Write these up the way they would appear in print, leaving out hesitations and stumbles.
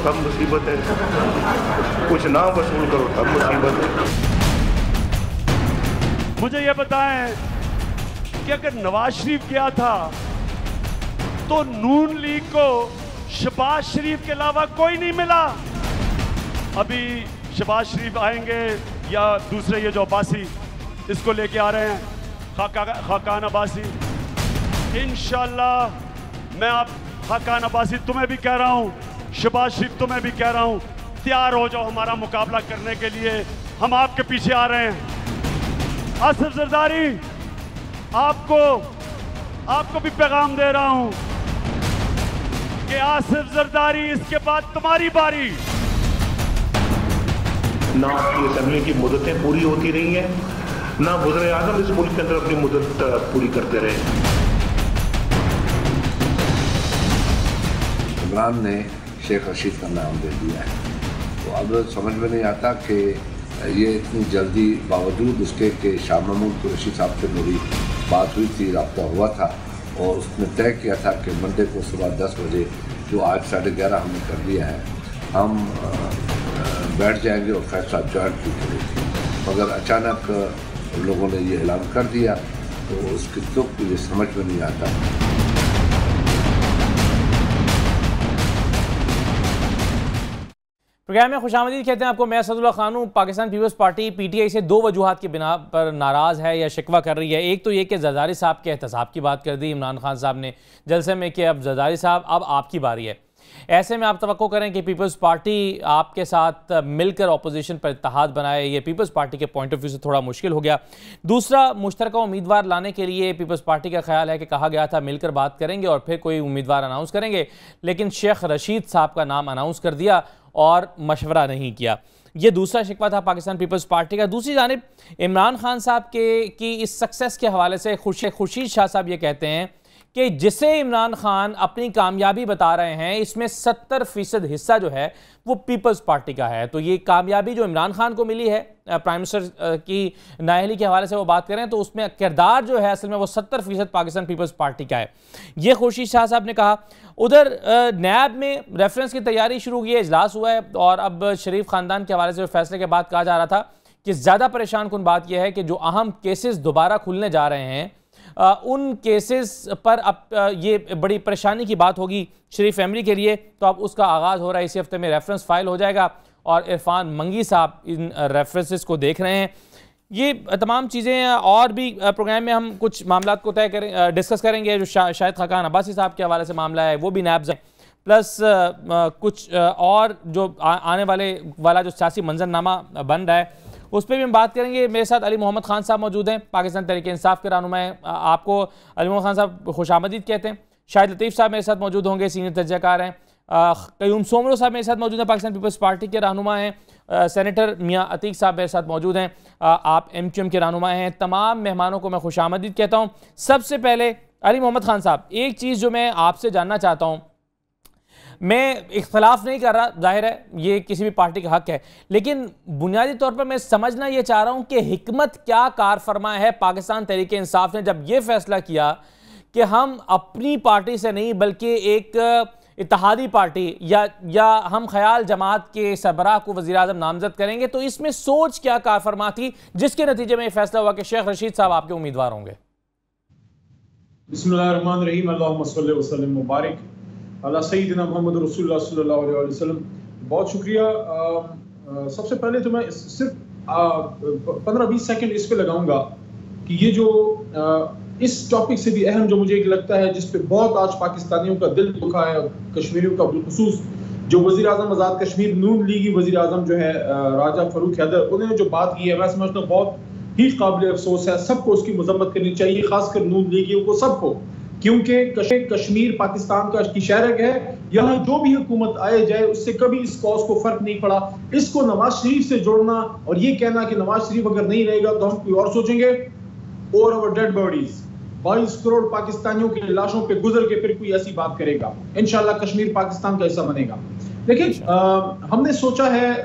तब मुसीबत है, कुछ ना वसूल करो तब मुसीबत है। मुझे ये बताएं कि अगर नवाज शरीफ गया था तो नून लीग को शहबाज शरीफ के अलावा कोई नहीं मिला। अभी शहबाज शरीफ आएंगे या दूसरे ये जो अब्बासी इसको लेके आ रहे हैं, खाकान अब्बासी, इंशाल्लाह मैं आप खाकान अब्बासी तुम्हें भी कह रहा हूँ, शहबाज शरीफ तुम्हें भी कह रहा हूँ, तैयार हो जाओ हमारा मुकाबला करने के लिए, हम आपके पीछे आ रहे हैं। आसिफ जरदारी, आपको भी पैगाम दे रहा हूं कि आसिफ जरदारी इसके बाद तुम्हारी बारी। ना आपकी असेंबली की मुद्दतें पूरी होती रही हैं, ना वज़ीर आज़म इस मुल्क के अंदर अपनी मुद्दत पूरी करते रहे। इमरान ने शेख रशीद का नाम दे दिया है, तो अब समझ में नहीं आता कि ये इतनी जल्दी, बावजूद उसके कि शाह महमूद कुरैशी साहब से मेरी बात हुई थी, रब्ता हुआ था और उसने तय किया था कि मंडे को सुबह 10 बजे, जो आज 11:30 हमने कर दिया है, हम बैठ जाएंगे और फैसला जॉइंट भी करेंगे। मगर अचानक लोगों ने ये ऐलान कर दिया तो उसकी तो मुझे समझ में नहीं आता। प्रोग्राम में खुशामदीद कहते हैं आपको। मैं असदुल्लाह खान हूँ। पाकिस्तान पीपल्स पार्टी पीटीआई से 2 वजूहात की बिना पर नाराज़ है या शिकवा कर रही है। एक तो ये कि जरदारी साहब के एहतसाब की बात कर दी इमरान खान साहब ने जलसे में कि अब जरदारी साहब अब आपकी बारी है। ऐसे में आप तवक्को करें कि पीपल्स पार्टी आपके साथ मिलकर अपोजिशन पर इत्तेहाद बनाए। ये पीपल्स पार्टी के पॉइंट ऑफ व्यू से थोड़ा मुश्किल हो गया। दूसरा, मुश्तरका उम्मीदवार लाने के लिए पीपल्स पार्टी का ख्याल है कि कहा गया था मिलकर बात करेंगे और फिर कोई उम्मीदवार अनाउंस करेंगे, लेकिन शेख रशीद साहब का नाम अनाउंस कर दिया और मशवरा नहीं किया। ये दूसरा शिकवा था पाकिस्तान पीपल्स पार्टी का। दूसरी जानिब इमरान खान साहब की इस सक्सेस के हवाले से खुर्शीद शाह साहब ये कहते हैं कि जिसे इमरान खान अपनी कामयाबी बता रहे हैं, इसमें 70% हिस्सा जो है वो पीपल्स पार्टी का है। तो ये कामयाबी जो इमरान खान को मिली है प्राइम मिनिस्टर की नाअहली के हवाले से वो बात करें तो उसमें किरदार जो है असल में वो 70% पाकिस्तान पीपल्स पार्टी का है। ये खुर्शीद शाह साहब ने कहा। उधर नैब में रेफरेंस की तैयारी शुरू हुई है, इजलास हुआ है और अब शरीफ ख़ानदान के हवाले से फैसले के बाद कहा जा रहा था कि ज़्यादा परेशान कुन बात यह है कि जो अहम केसेस दोबारा खुलने जा रहे हैं उन केसेस पर अब ये बड़ी परेशानी की बात होगी शरीफ फैमिली के लिए। तो अब उसका आगाज़ हो रहा है, इसी हफ्ते में रेफरेंस फाइल हो जाएगा और इरफान मंगी साहब इन रेफरेंसेस को देख रहे हैं। ये तमाम चीज़ें और भी प्रोग्राम में हम कुछ मामला को डिस्कस करेंगे। जो शायद खाकान अब्बासी साहब के हवाले से मामला है वो भी नैब प्लस कुछ और जो आने वाला जो सियासी मंजरनामा बन रहा है उस पर भी हम बात करेंगे। मेरे साथ अली मोहम्मद खान साहब मौजूद हैं, पाकिस्तान तहरीक इंसाफ के रहनुमा हैं। आपको अली मोहम्मद खान साहब खुशामदीद कहते हैं। शाहिद लतीफ़ साहब मेरे साथ मौजूद होंगे, सीनियर तजज़ियाकार हैं। क़य्यूम सोमरो साहब मेरे साथ मौजूद हैं, पाकिस्तान पीपल्स पार्टी के रहनुमा हैं। सेनेटर मियाँ अतीक साहब मेरे साथ मौजूद हैं, आप MQM के रहनुमा हैं। तमाम मेहमानों को मैं खुशामदीद कहता हूँ। सबसे पहले अली मोहम्मद खान साहब, एक चीज़ जो मैं आपसे जानना चाहता हूँ, मैं इख्तलाफ नहीं कर रहा, जाहिर है ये किसी भी पार्टी का हक है, लेकिन बुनियादी तौर पर मैं समझना ये चाह रहा हूँ कि हिकमत क्या कार फरमा है पाकिस्तान तहरीक इंसाफ ने जब ये फैसला किया कि हम अपनी पार्टी से नहीं बल्कि एक इत्तेहादी पार्टी या हम ख्याल जमात के सरबराह को वज़ीर आज़म नामजद करेंगे। तो इसमें सोच क्या कार फरमा थी जिसके नतीजे में यह फैसला हुआ कि शेख रशीद साहब आपके उम्मीदवार होंगे? बिस्मिल्लाहिर्रहमानिर्रहीम, अल्लाहुम्मा सल्लि व सल्लिम मुबारक अला सय्यिदिना मुहम्मद रसूलुल्लाह सल्लल्लाहु अलैहि वसल्लम। बहुत शुक्रिया। सबसे पहले तो मैं सिर्फ 15-20 सेकंड इस पे लगाऊंगा कि ये जो इस टॉपिक से भी अहम जो मुझे लगता है जिस पे बहुत आज पाकिस्तानियों का दिल दुखा है, कश्मीरियों का बिलखुसूस, जो वज़ीर आज़म आज़ाद कश्मीर नून लीगी वज़ीर आज़म जो है राजा फरूक हैदर, उन्होंने जो बात की है मैं समझता हूँ बहुत ही काबिल अफसोस है। सबको उसकी मजम्मत करनी चाहिए, खासकर नून लीगियों को, सबको, क्योंकि कश्मीर पाकिस्तान का की शहरग है। यहाँ जो भी हुकूमत आए जाए उससे कभी इस कॉज को फर्क नहीं पड़ा। इसको नवाज शरीफ से जोड़ना और ये कहना कि नवाज शरीफ अगर नहीं रहेगा तो हम कोई और सोचेंगे, और अवर डेड बॉडीज, 22 करोड़ पाकिस्तानियों की लाशों पे गुजर के फिर कोई ऐसी बात करेगा, इंशाल्लाह कश्मीर पाकिस्तान का हिस्सा बनेगा। लेकिन हमने सोचा है,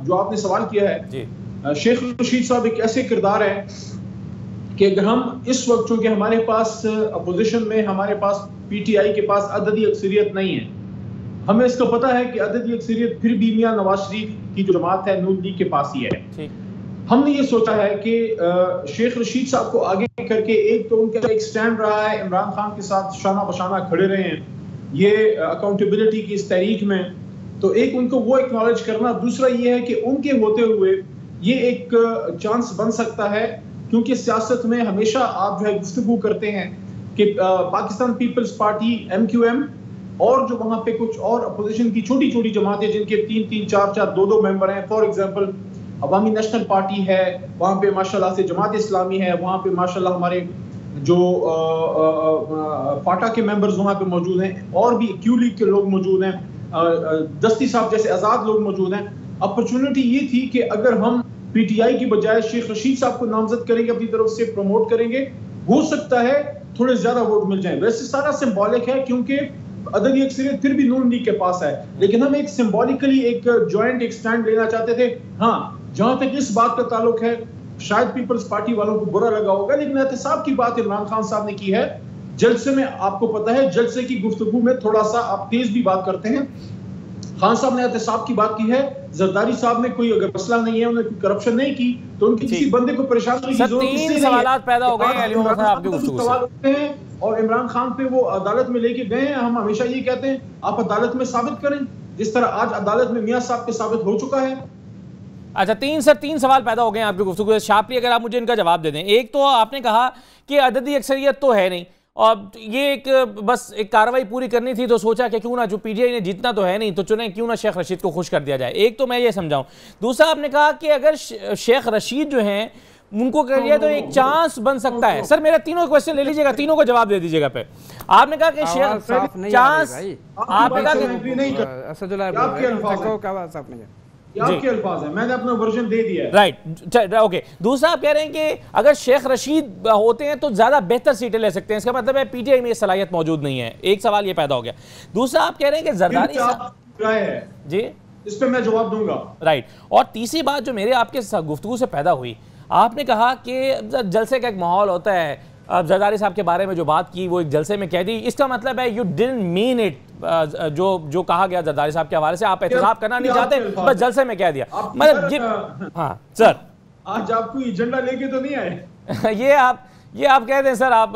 जो आपने सवाल किया है, शेख रशीद साहब एक ऐसे किरदार है कि अगर हम इस वक्त, चूंकि हमारे पास अपोजिशन में हमारे पास PTI के पास अददी अक्सरियत नहीं है, हमें इसका पता है कि अददी अक्सरियत फिर भी मियां नवाज शरीफ की जो जमात है नून लीग के पास ही है। हमने ये सोचा है कि शेख रशीद साहब को आगे करके एक तो उनका एक स्टैंड रहा है, इमरान खान के साथ शाना बशाना खड़े रहे हैं ये अकाउंटेबिलिटी की इस तहरीक में, तो एक उनको वो एक्नॉलेज करना। दूसरा ये है कि उनके होते हुए ये एक चांस बन सकता है, क्योंकि सियासत में हमेशा आप जो है गुफ्तगू करते हैं कि पाकिस्तान पीपल्स पार्टी MQM और जो वहां पे कुछ और अपोजिशन की छोटी छोटी जमातें जिनके 3-3, 4-4, 2-2 मेंबर हैं, for example Awami national party है, वहां पे माशाल्लाह से जमात इस्लामी है, वहां पे माशाल्लाह हमारे जो फाटा के मेंबर्स वहां पे मौजूद हैं, और भी क्यू लीग के लोग मौजूद हैं, दस्ती साहब जैसे आजाद लोग मौजूद हैं। अपॉर्चुनिटी ये थी कि अगर हम PTI की बजाय शेख रशीद साहब को नामजद करेंगे, अपनी तरफ से प्रमोट करेंगे, हो सकता है थोड़े ज्यादा वोट मिल जाए। वैसे सारा सिंबॉलिक है क्योंकि अददी अक्सरियत फिर भी नून लीग के पास है, लेकिन हम एक सिंबॉलिकली एक जॉइंट एक स्टैंड लेना चाहते थे। हाँ, जहां तक इस बात का ताल्लुक है, शायद पीपल्स पार्टी वालों को बुरा लगा होगा, लेकिन एहतसाब की बात इमरान खान साहब ने की है। जलसे में आपको पता है, जलसे की गुफ्तगू में थोड़ा सा आप तेज भी बात करते हैं। खान साहब ने एहतसाब की बात की है, जरदारी साहब ने कोई अगर मसला नहीं है, उन्होंने कोई करप्शन नहीं की, तो उनके किसी बंदे को परेशान करने की जरूरत नहीं है। सवाल पैदा हो गए हैं और इमरान खान पे वो अदालत में लेके गए हैं। हम हमेशा ये कहते हैं आप अदालत में साबित करें, जिस तरह आज अदालत में मियां साहब के साबित हो चुका है। अच्छा, तीन सवाल पैदा हो गए हैं आपकी गुफ्तगू से। शापली, अगर आप मुझे इनका जवाब दे दें। एक तो आपने कहा कि अददी अक्सरियत तो है नहीं, और ये एक बस एक कार्रवाई पूरी करनी थी, तो सोचा कि क्यों ना, जो PTI ने जीतना तो है नहीं, तो चुने क्यों ना शेख रशीद को खुश कर दिया जाए। एक तो मैं ये समझाऊं। दूसरा, आपने कहा कि अगर शेख रशीद जो हैं उनको कर दिया तो एक चांस बन सकता है। सर, मेरा तीनों क्वेश्चन ले लीजिएगा, तीनों को जवाब दे दीजिएगा। पे आपने कहा कि शेख चांस, आपने कहा आपके अल्फाज है, मैंने अपना वर्जन दे दिया है। Right, okay. दूसरा, आप कह रहे हैं कि अगर शेख रशीद होते हैं तो ज्यादा बेहतर सीटें ले सकते हैं, इसका मतलब है PTI में ये सलाहियत मौजूद नहीं है। एक सवाल ये पैदा हो गया। दूसरा, आप कह रहे हैं कि जरदारी है जी, इस पे मैं जवाब दूंगा। राइट। और तीसरी बात जो मेरे आपके गुफ्तगू से पैदा हुई, आपने कहा कि जलसे का एक माहौल होता है, अब जरदारी साहब के बारे में जो बात की वो एक जलसे में कह दी, इसका मतलब है यू डिडंट मीन इट। जो कहा गया जरदारी साहब के हवाले से, आप एहतसाब करना नहीं चाहते, बस जलसे में कह दिया। मतलब हाँ सर, आज आप कोई एजेंडा लेके तो नहीं आए? ये आप कह दें सर, आप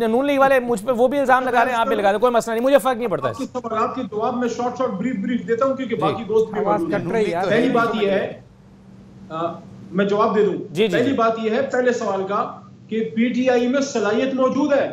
नून लीग वाले मुझ पे वो भी इल्जाम लगा रहे हैं, आप भी लगा रहे, कोई मसला नहीं, मुझे फर्क नहीं पड़ता। आपके सवाल के जवाब में शॉर्ट ब्रीफ देता हूं, क्योंकि बाकी दोस्त भी मौजूद हैं। पहली बात ये है, मैं जवाब दे दूं। पहली बात ये है पहले सवाल का कि PTI में सलाहियत मौजूद है,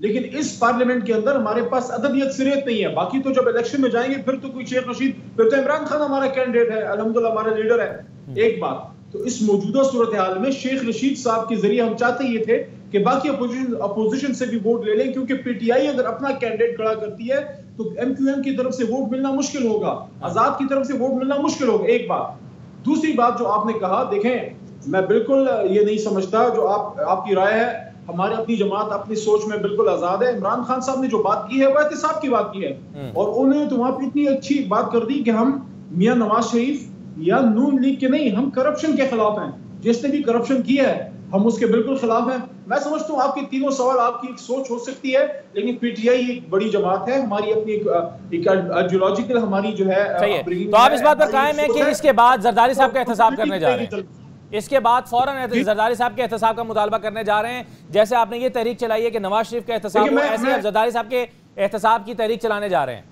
लेकिन इस पार्लियामेंट के अंदर हमारे पास अददी अक्सरियत नहीं है। बाकी तो जब इलेक्शन में जाएंगे फिर तो कोई शेख रशीद, फिर तो इमरान खान हमारा कैंडिडेट है, अल्हम्दुलिल्लाह हमारा लीडर है। एक बात तो इस मौजूदा सूरत हाल में शेख रशीद साहब के जरिए हम चाहते ये थे कि बाकी अपोजिशन से भी वोट ले लें, क्योंकि PTI अगर अपना कैंडिडेट खड़ा करती है तो MQM की तरफ से वोट मिलना मुश्किल होगा, आजाद की तरफ से वोट मिलना मुश्किल होगा। एक बात। दूसरी बात जो आपने कहा, देखें मैं बिल्कुल ये नहीं समझता, जो आपकी राय है, हमारे अपनी जमात अपनी सोच में बिल्कुल आजाद है। इमरान खान साहब ने जो बात की है वो एहतसाब की बात की है, और उन्होंने तो वहां पर इतनी अच्छी बात कर दी कि हम मियां नवाज शरीफ या नून लीग के नहीं, हम करप्शन के खिलाफ हैं। जिसने भी करप्शन किया है हम उसके बिल्कुल खिलाफ हैं। मैं समझता हूँ आपके तीनों सवाल, आपकी एक सोच हो सकती है, लेकिन PTI एक बड़ी जमात है, हमारी अपनी एक आइडियोलॉजिकल हमारी जो है। तो आप इस बात पर कायम है कि इसके बाद जरदारी साहब का एहतसाब करने जा रहे हैं, इसके बाद फौरन जरदारी साहब के एहतसाब का मुतालबा करने जा रहे हैं, जैसे आपने ये तहरीक चलाई है कि नवाज शरीफ का एहतसाब हो, ऐसे आप जरदारी साहब के एहतसाब की तहरीक चलाने जा रहे हैं?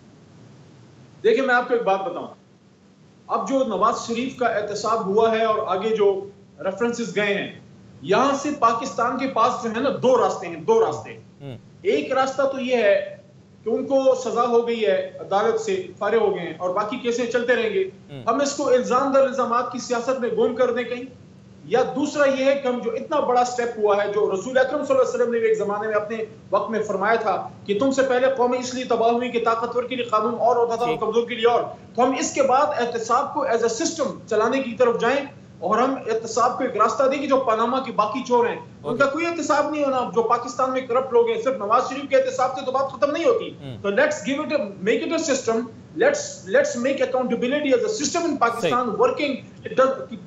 देखिए मैं आपको एक बात बताऊं, अब जो नवाज शरीफ का एहतसाब हुआ है और आगे जो रेफरेंसेस गए हैं, यहां से पाकिस्तान के पास जो है ना दो रास्ते। एक रास्ता तो ये है कि उनको सजा हो गई है, अदालत से फारिग हो गए हैं और बाकी केसें चलते रहेंगे, हम इसको इल्जाम दर इल्जामात की सियासत में गुम कर दें कहीं। या दूसरा ये है कि हम जो इतना बड़ा स्टेप हुआ है, जो रसूल अकरम सल्लल्लाहु अलैहि वसल्लम ने एक जमाने में अपने वक्त में फरमाया था कि तुमसे पहले कौमें इसलिए तबाह हुई कि ताकतवर के लिए कानून और होता था, कमजोर के लिए और, तो हम इसके बाद एहतसाब को एज ए सिस्टम चलाने की तरफ जाएं और हम एहतसाब को एक रास्ता दें कि जो पनामा के बाकी चोर हैं उनका कोई एहतसाब नहीं होना, जो पाकिस्तान में करप्ट लोग हैं, सिर्फ नवाज शरीफ के एहतसाब से तो बात खत्म नहीं होती। तो let's give it, make it a system let's make accountability as a system in Pakistan working,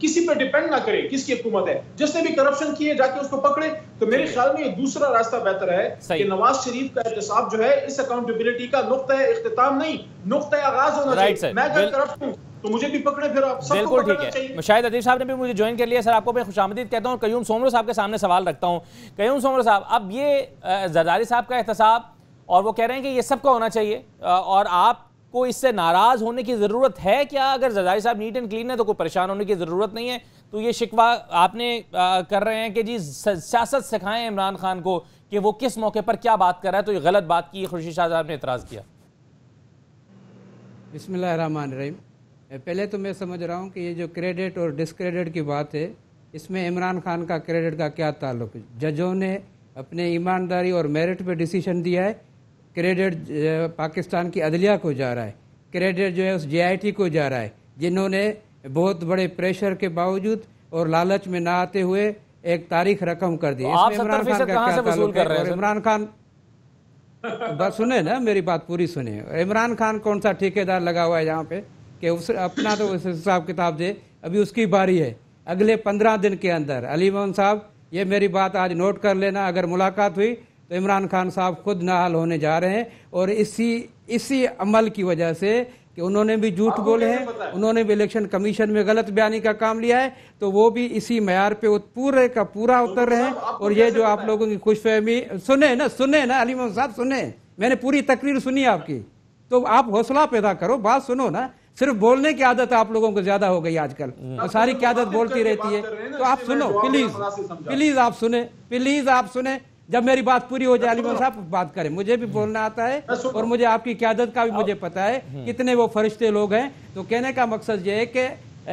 किसी पे डिपेंड ना करे किसकी हुकूमत है, जिसने भी करप्शन किए जाके उसको पकड़े। तो मेरे ख्याल में ये दूसरा रास्ता बेहतर है कि नवाज शरीफ का एहतसाब जो है इस अकाउंटेबिलिटी का नुक्ता इख्तिताम नहीं, नुक्ता आगाज होना चाहिए। मैं अगर करप्ट हूं तो मुझे भी पकड़े, फिर आप सबको बिल्कुल ठीक पकड़ना चाहिए। है। शायद अदीब साहब ने भी मुझे ज्वाइन कर लिया। सर आपको मैं खुशामदीद कहता हूँ। कयूम सोमरो साहब के सामने सवाल रखता हूँ। कयूम सोमरो साहब, अब ये जरदारी साहब का एहतसाब और वो कह रहे हैं कि ये सबका होना चाहिए और आपको इससे नाराज होने की ज़रूरत है क्या? अगर जरदारी साहब नीट एंड क्लीन है तो कोई परेशान होने की ज़रूरत नहीं है। तो ये शिकवा आपने कर रहे हैं कि जी सियासत सिखाएं इमरान खान को कि वो किस मौके पर क्या बात कर रहा है, तो ये गलत बात की। खुर्शीद शाह साहब ने एतराज़ किया। बिस्मिल्लाहिर्रहमानिर्रहीम। पहले तो मैं समझ रहा हूँ कि ये जो क्रेडिट और डिस्क्रेडिट की बात है, इसमें इमरान खान का क्रेडिट का क्या ताल्लुक है? जजों ने अपने ईमानदारी और मेरिट पे डिसीजन दिया है। क्रेडिट पाकिस्तान की अदलिया को जा रहा है, क्रेडिट जो है उस JIT को जा रहा है, जिन्होंने बहुत बड़े प्रेशर के बावजूद और लालच में ना आते हुए एक तारीख रकम कर दी। आप इसमें इमरान खान का क्या ताल्लुक है? और इमरान खान बस सुने ना, मेरी बात पूरी सुने। इमरान खान कौन सा ठेकेदार लगा हुआ है यहाँ पे कि उस अपना तो उस हिसाब किताब दे। अभी उसकी बारी है। अगले 15 दिन के अंदर अली मोहन साहब, ये मेरी बात आज नोट कर लेना, अगर मुलाकात हुई तो इमरान खान साहब खुद नाअहल होने जा रहे हैं। और इसी अमल की वजह से कि उन्होंने भी झूठ बोले हैं, उन्होंने भी इलेक्शन कमीशन में गलत बयानी का काम लिया है, तो वो भी इसी मैार पे पूरे का पूरा उतर रहे हैं। और ये जो आप लोगों की खुशफहमी, सुने ना अली मोहन साहब, सुने, मैंने पूरी तकरीर सुनी आपकी, तो आप हौसला पैदा करो, बात सुनो ना। सिर्फ बोलने की आदत आप लोगों को ज्यादा हो गई आजकल, और सारी की आदत बोलती रहती है। तो आप सुनो प्लीज आप सुने। जब मेरी बात पूरी हो जाए अली साहब बात करें। मुझे भी बोलना आता है और मुझे आपकी क़यादत का भी मुझे पता है कितने वो फरिश्ते लोग हैं। तो कहने का मकसद ये है कि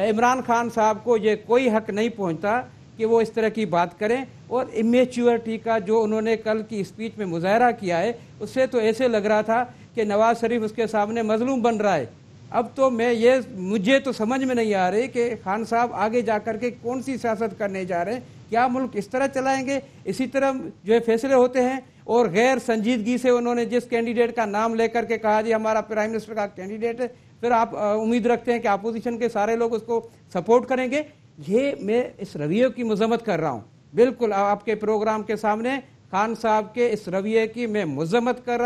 इमरान खान साहब को ये कोई हक नहीं पहुंचता कि वो इस तरह की बात करें। और इमेच्योरिटी का जो उन्होंने कल की स्पीच में मुजाहरा किया है, उससे तो ऐसे लग रहा था कि नवाज शरीफ उसके सामने मजलूम बन रहा है। अब तो मुझे तो समझ में नहीं आ रही कि खान साहब आगे जाकर के कौन सी सियासत करने जा रहे हैं। क्या मुल्क इस तरह चलाएंगे? इसी तरह जो है फैसले होते हैं। और गैर संजीदगी से उन्होंने जिस कैंडिडेट का नाम लेकर के कहा जी हमारा प्राइम मिनिस्टर का कैंडिडेट है, फिर आप उम्मीद रखते हैं कि अपोजिशन के सारे लोग उसको सपोर्ट करेंगे। ये मैं इस रवैये की मजम्मत कर रहा हूँ। बिल्कुल आपके प्रोग्राम के सामने खान साहब के इस रवैये की मैं मजम्मत कर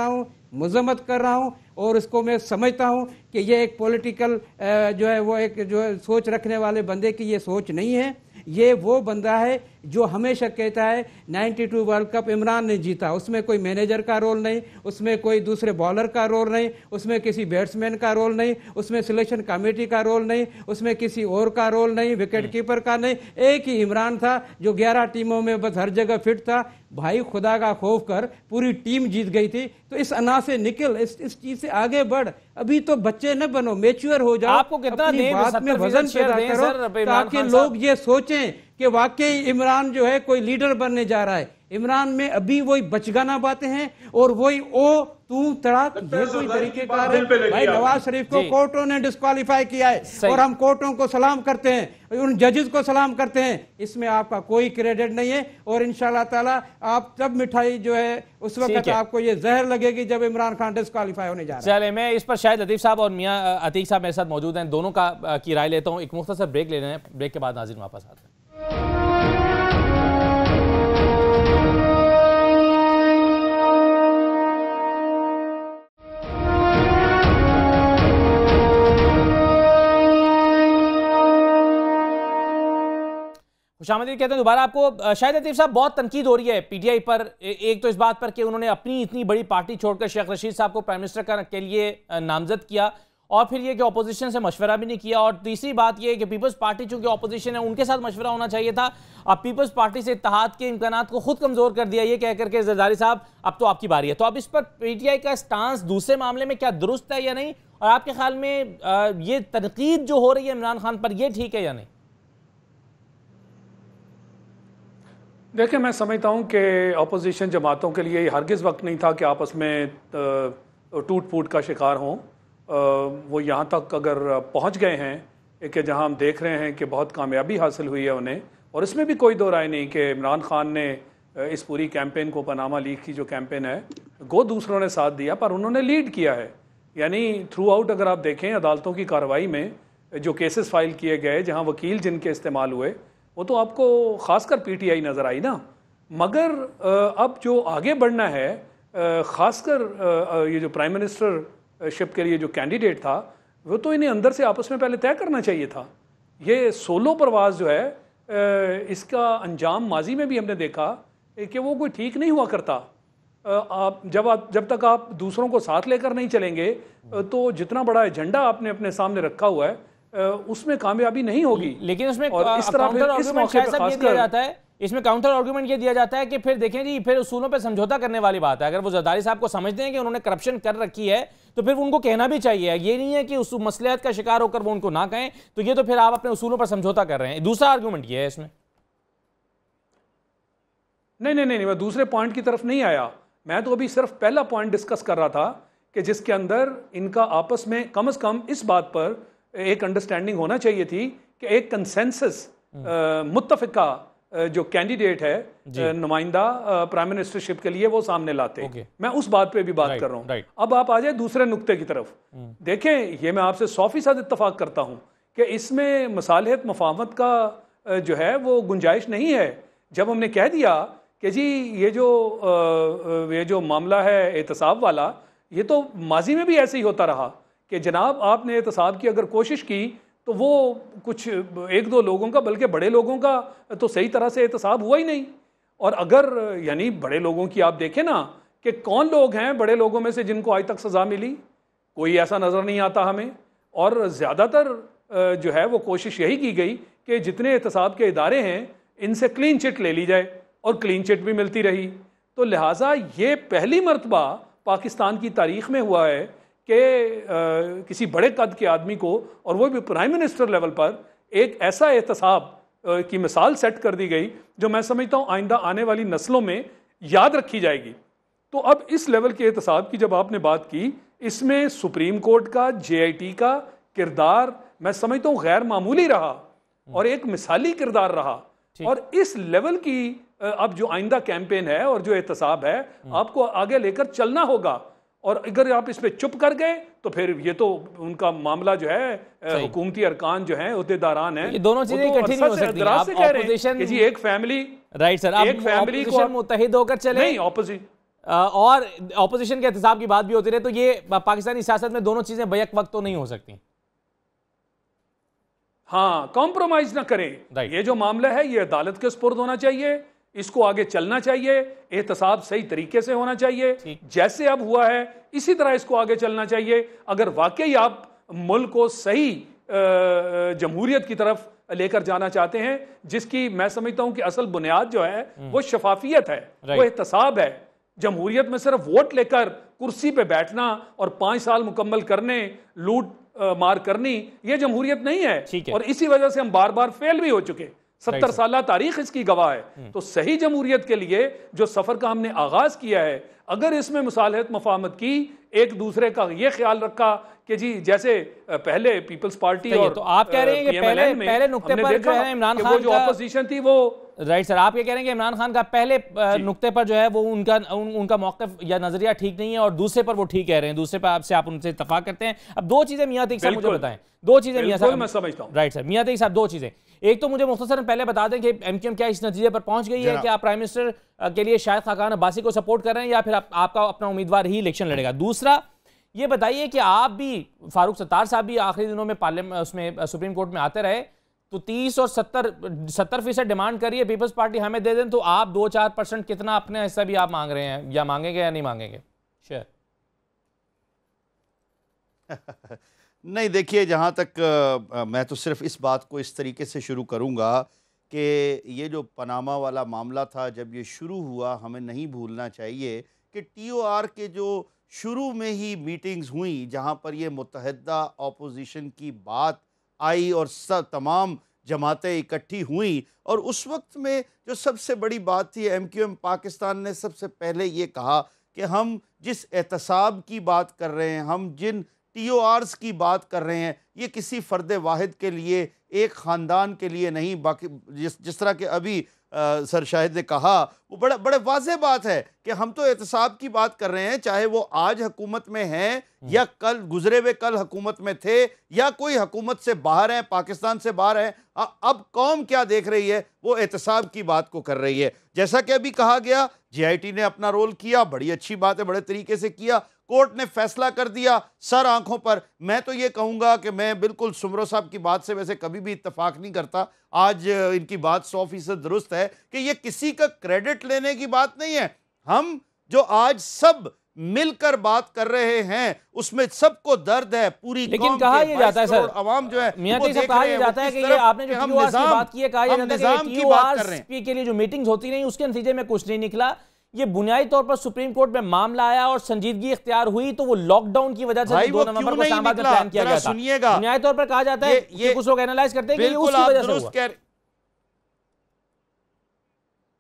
रहा हूँ और इसको मैं समझता हूँ कि ये एक पॉलिटिकल जो है वो एक जो है सोच रखने वाले बंदे की ये सोच नहीं है। ये वो बंदा है जो हमेशा कहता है 92 वर्ल्ड कप इमरान ने जीता, उसमें कोई मैनेजर का रोल नहीं, उसमें कोई दूसरे बॉलर का रोल नहीं, उसमें किसी बैट्समैन का रोल नहीं, उसमें सिलेक्शन कमेटी का रोल नहीं, उसमें किसी और का रोल नहीं, विकेट कीपर का नहीं। एक ही इमरान था जो 11 टीमों में बस हर जगह फिट था। भाई खुदा का खौफ कर, पूरी टीम जीत गई थी। तो इस अना से निकल, इस चीज से आगे बढ़। अभी तो बच्चे न बनो, मैच्योर हो जाओ, आपको कितना अपनी बात में वजन पैदा करो ताकि लोग ये सोचें कि वाकई इमरान जो है कोई लीडर बनने जा रहा है। इमरान में अभी वही बचगाना बातें हैं और वही ओ तू तड़ाक, ये कोई तरीके का है। भाई नवाज शरीफ को कोर्टों ने डिस्क्वालीफाई किया है और हम कोर्टों को सलाम करते हैं, उन जजेस को सलाम करते हैं। इसमें आपका कोई क्रेडिट नहीं है। और इंशाल्लाह ताला आप तब मिठाई जो है उस वक्त आपको ये जहर लगेगी जब इमरान खान डिस्क्वालीफाई होने जा रहा है। चले, मैं इस पर शायद लतीफ साहब और मियां अतीक साहब मेरे साथ मौजूद हैं, दोनों की राय लेता हूँ। एक मुख्तसर ब्रेक ले रहे हैं, ब्रेक के बाद नाज़रीन वापस आते हैं। खुशामदीद कहते हैं दोबारा आपको। शाहिद लतीफ साहब, बहुत तनकीद हो रही है PTI पर। एक तो इस बात पर कि उन्होंने अपनी इतनी बड़ी पार्टी छोड़कर शेख रशीद साहब को प्राइम मिनिस्टर के लिए नामजद किया, और फिर ये कि अपोजिशन से मशवरा भी नहीं किया। और तीसरी बात ये कि पीपल्स पार्टी चूंकि अपोजिशन है, उनके साथ मशवरा होना चाहिए था। अब पीपल्स पार्टी से इत्तेहाद के इम्कानात को खुद कमजोर कर दिया, ये कह करके जरदारी साहब अब तो आपकी बारी है। तो अब इस पर PTI का स्टांस दूसरे मामले में क्या दुरुस्त है या नहीं, और आपके ख्याल में ये तनकीद जो हो रही है इमरान खान पर, ये ठीक है या नहीं? देखिए, मैं समझता हूँ कि अपोजिशन जमातों के लिए हरगिज़ वक्त नहीं था कि आपस में टूट फूट का शिकार हों। वो यहाँ तक अगर पहुँच गए हैं कि जहाँ हम देख रहे हैं कि बहुत कामयाबी हासिल हुई है उन्हें, और इसमें भी कोई दो राय नहीं कि इमरान खान ने इस पूरी कैंपेन को, पनामा लीग की जो कैंपेन है, गो दूसरों ने साथ दिया पर उन्होंने लीड किया है। यानी थ्रू आउट अगर आप देखें अदालतों की कार्रवाई में जो केसेस फाइल किए गए, जहां वकील जिनके इस्तेमाल हुए, वो तो आपको खासकर पीटीआई नज़र आई ना। मगर अब जो आगे बढ़ना है, खासकर ये जो प्राइम मिनिस्टरशिप के लिए जो कैंडिडेट था, वो तो इन्हें अंदर से आपस में पहले तय करना चाहिए था। ये सोलो परवाज़ जो है, इसका अंजाम माजी में भी हमने देखा कि वो कोई ठीक नहीं हुआ करता। जब तक आप दूसरों को साथ लेकर नहीं चलेंगे, तो जितना बड़ा एजेंडा आपने अपने सामने रखा हुआ है उसमें कामयाबी नहीं होगी। लेकिन उसमें और इस तरह फिर इस मौके पे दिया जाता है, इसमें काउंटर आर्गुमेंट ये दिया जाता है कि फिर देखें जी, फिर उसूलों पे समझौता करने वाली बात है। अगर वो जरदारी साहब को समझते हैं कि उन्होंने करप्शन कर रखी है, तो फिर उनको कहना भी चाहिए। ये नहीं है कि उस मसलियत का शिकार होकर वो उनको ना कहें, तो ये तो फिर आप अपने उसूलों पर समझौता कर रहे हैं। दूसरा आर्गुमेंट ये है इसमें। नहीं, मैं दूसरे पॉइंट की तरफ नहीं आया। मैं तो अभी सिर्फ पहला पॉइंट डिस्कस कर रहा था कि जिसके अंदर इनका आपस में कम से कम इस बात पर एक अंडरस्टैंडिंग होना चाहिए थी कि एक कंसेंसस मुत्तफिका जो कैंडिडेट है नुमाइंदा प्राइम मिनिस्टरशिप के लिए, वो सामने लाते। मैं उस बात पे भी बात कर रहा हूं। अब आप आ जाए दूसरे नुक्ते की तरफ। देखें, ये मैं आपसे 100% इत्तफाक करता हूं कि इसमें मसालिहत मफाहमत का जो है वो गुंजाइश नहीं है। जब हमने कह दिया कि जी ये जो मामला है एहतसाब वाला, ये तो माजी में भी ऐसे ही होता रहा कि जनाब आपने एहतसाब की अगर कोशिश की तो वो कुछ एक दो लोगों का, बल्कि बड़े लोगों का तो सही तरह से एहतसाब हुआ ही नहीं। और अगर यानी बड़े लोगों की आप देखें ना कि कौन लोग हैं बड़े लोगों में से जिनको आज तक सज़ा मिली, कोई ऐसा नज़र नहीं आता हमें। और ज़्यादातर जो है वो कोशिश यही की गई कि जितने एहतसाब के इदारे हैं इनसे क्लीन चिट ले ली जाए, और क्लीन चिट भी मिलती रही। तो लिहाजा ये पहली मरतबा पाकिस्तान की तारीख में हुआ है कि किसी बड़े कद के आदमी को, और वो भी प्राइम मिनिस्टर लेवल पर, एक ऐसा एहतसाब की मिसाल सेट कर दी गई जो मैं समझता हूँ आइंदा आने वाली नस्लों में याद रखी जाएगी। तो अब इस लेवल के एहतसाब की जब आपने बात की, इसमें सुप्रीम कोर्ट का, JIT का किरदार मैं समझता हूँ गैर मामूली रहा और एक मिसाली किरदार रहा। और इस लेवल की अब जो आइंदा कैंपेन है और जो एहतसाब है, आपको आगे लेकर चलना होगा। और अगर आप इस पे चुप कर गए तो फिर ये तो उनका मामला जो है हुकूमती अरकान जो है, उहदेदारान है, ये दोनों चीजें इकट्ठी नहीं हो सकती। आप ऑपोजिशन जी एक फैमिली, राइट सर, एक फैमिली को मुत्तहिद होकर चले, नहीं ऑपोजिशन और ऑपोजिशन के एहतसाब की बात भी होती रहे, तो ये पाकिस्तानी सियासत में दोनों चीजें बैक वक्त तो नहीं हो सकती। हाँ, कॉम्प्रोमाइज ना करें। ये जो मामला है ये अदालत के सुपुर्द होना चाहिए, इसको आगे चलना चाहिए, एहतसाब सही तरीके से होना चाहिए, जैसे अब हुआ है इसी तरह इसको आगे चलना चाहिए। अगर वाकई आप मुल्क को सही जमहूरियत की तरफ लेकर जाना चाहते हैं, जिसकी मैं समझता हूं कि असल बुनियाद जो है वो शफाफियत है, वो एहतसाब है। जमहूरियत में सिर्फ वोट लेकर कुर्सी पे बैठना और 5 साल मुकम्मल करने, लूट मार करनी, ये जमहूरियत नहीं है। और इसी वजह से हम बार बार फेल भी हो चुके। 70 साल तारीख इसकी गवाह है। तो सही जमहूरियत के लिए जो सफर का हमने आगाज किया है, अगर इसमें मुसालहत मफाहमत की, एक दूसरे का ये ख्याल रखा कि जी जैसे पहले पीपल्स पार्टी और तो आप कह रहे हैं कि पहले नुक्ते पर जो है इमरान खान जो ऑपोजिशन थी वो, राइट सर, आप ये कह रहे हैं कि इमरान खान का पहले नुक्ते पर जो है वो उनका मौक़िफ़ या नजरिया ठीक नहीं है, और दूसरे पर वो ठीक कह रहे हैं, दूसरे पर आपसे आप उनसे इत्तफाक करते हैं। अब दो चीजें मियां तकीर साहब मुझे बताएं, दो चीजें मियां साहब, मैं समझता हूं, राइट सर, मियां तकीर साहब दो चीजें। एक तो मुझे मुख्तसरन पहले बता दें कि MQM क्या इस नतीजे पर पहुंच गई है कि आप प्राइम मिनिस्टर के लिए शाहिद खाकान अब्बासी को सपोर्ट कर रहे हैं या फिर आपका अपना उम्मीदवार ही इलेक्शन लड़ेगा। दूसरा ये बताइए कि आप भी, फारूक सत्तार साहब भी आखिरी दिनों में पार्लियामेंट उसमें सुप्रीम कोर्ट में आते रहे, तो 30 और 70% डिमांड करिए पीपल्स पार्टी हमें दे दें, तो आप 2-4% कितना अपने हिस्सा भी आप मांग रहे हैं, या मांगेंगे या नहीं मांगेंगे? शेयर नहीं, देखिए, जहाँ तक मैं तो सिर्फ इस बात को इस तरीके से शुरू करूँगा कि ये जो पनामा वाला मामला था, जब ये शुरू हुआ, हमें नहीं भूलना चाहिए कि TOR के जो शुरू में ही मीटिंग्स हुई, जहाँ पर ये मुत्तहिदा अपोजिशन की बात आई और सब तमाम जमातें इकट्ठी हुई, और उस वक्त में जो सबसे बड़ी बात थी, MQM पाकिस्तान ने सबसे पहले ये कहा कि हम जिस एहतसाब की बात कर रहे हैं, हम जिन TORs की बात कर रहे हैं, ये किसी फ़र्द वाहिद के लिए, एक ख़ानदान के लिए नहीं, बाकी जिस तरह के अभी सर शाहिद ने कहा वो बड़े वाज़ेह बात है कि हम तो एहतसाब की बात कर रहे हैं, चाहे वो आज हुकूमत में हैं या कल गुजरे हुए कल हुकूमत में थे या कोई हुकूमत से बाहर हैं, पाकिस्तान से बाहर हैं। अब कौम क्या देख रही है, वो एहतसाब की बात को कर रही है। जैसा कि अभी कहा गया, JIT ने अपना रोल किया, बड़ी अच्छी बात है, बड़े तरीके से किया। कोर्ट ने फैसला कर दिया सर आंखों पर। मैं तो ये कहूँगा कि मैं बिल्कुल सुमरो साहब की बात से वैसे कभी भी इत्तेफाक नहीं करता। आज इनकी बात 100% दुरुस्त है कि ये किसी का क्रेडिट लेने की बात नहीं है। हम जो आज सब मिलकर बात कर रहे हैं उसमें सबको दर्द है, पूरी लेकिन कहा यह जाता है सर, अवाम जो है मियां साहब कहा यह जाता है कि ये आपने जो TORs की बात की है, कहा यह जाता है कि TORs के लिए जो मीटिंग्स होती रही उसके नतीजे में कुछ नहीं निकला। ये बुनियादी तौर पर सुप्रीम कोर्ट में मामला आया और संजीदगी इख्तियार हुई तो वो लॉकडाउन की वजह से 2 नवंबर को इस्लामाबाद में प्लान किया गया था। सुनिएगा, बुनियादी तौर पर कहा जाता है कि कुछ लोग एनालाइज करते हैं कि ये उसकी वजह से हुआ।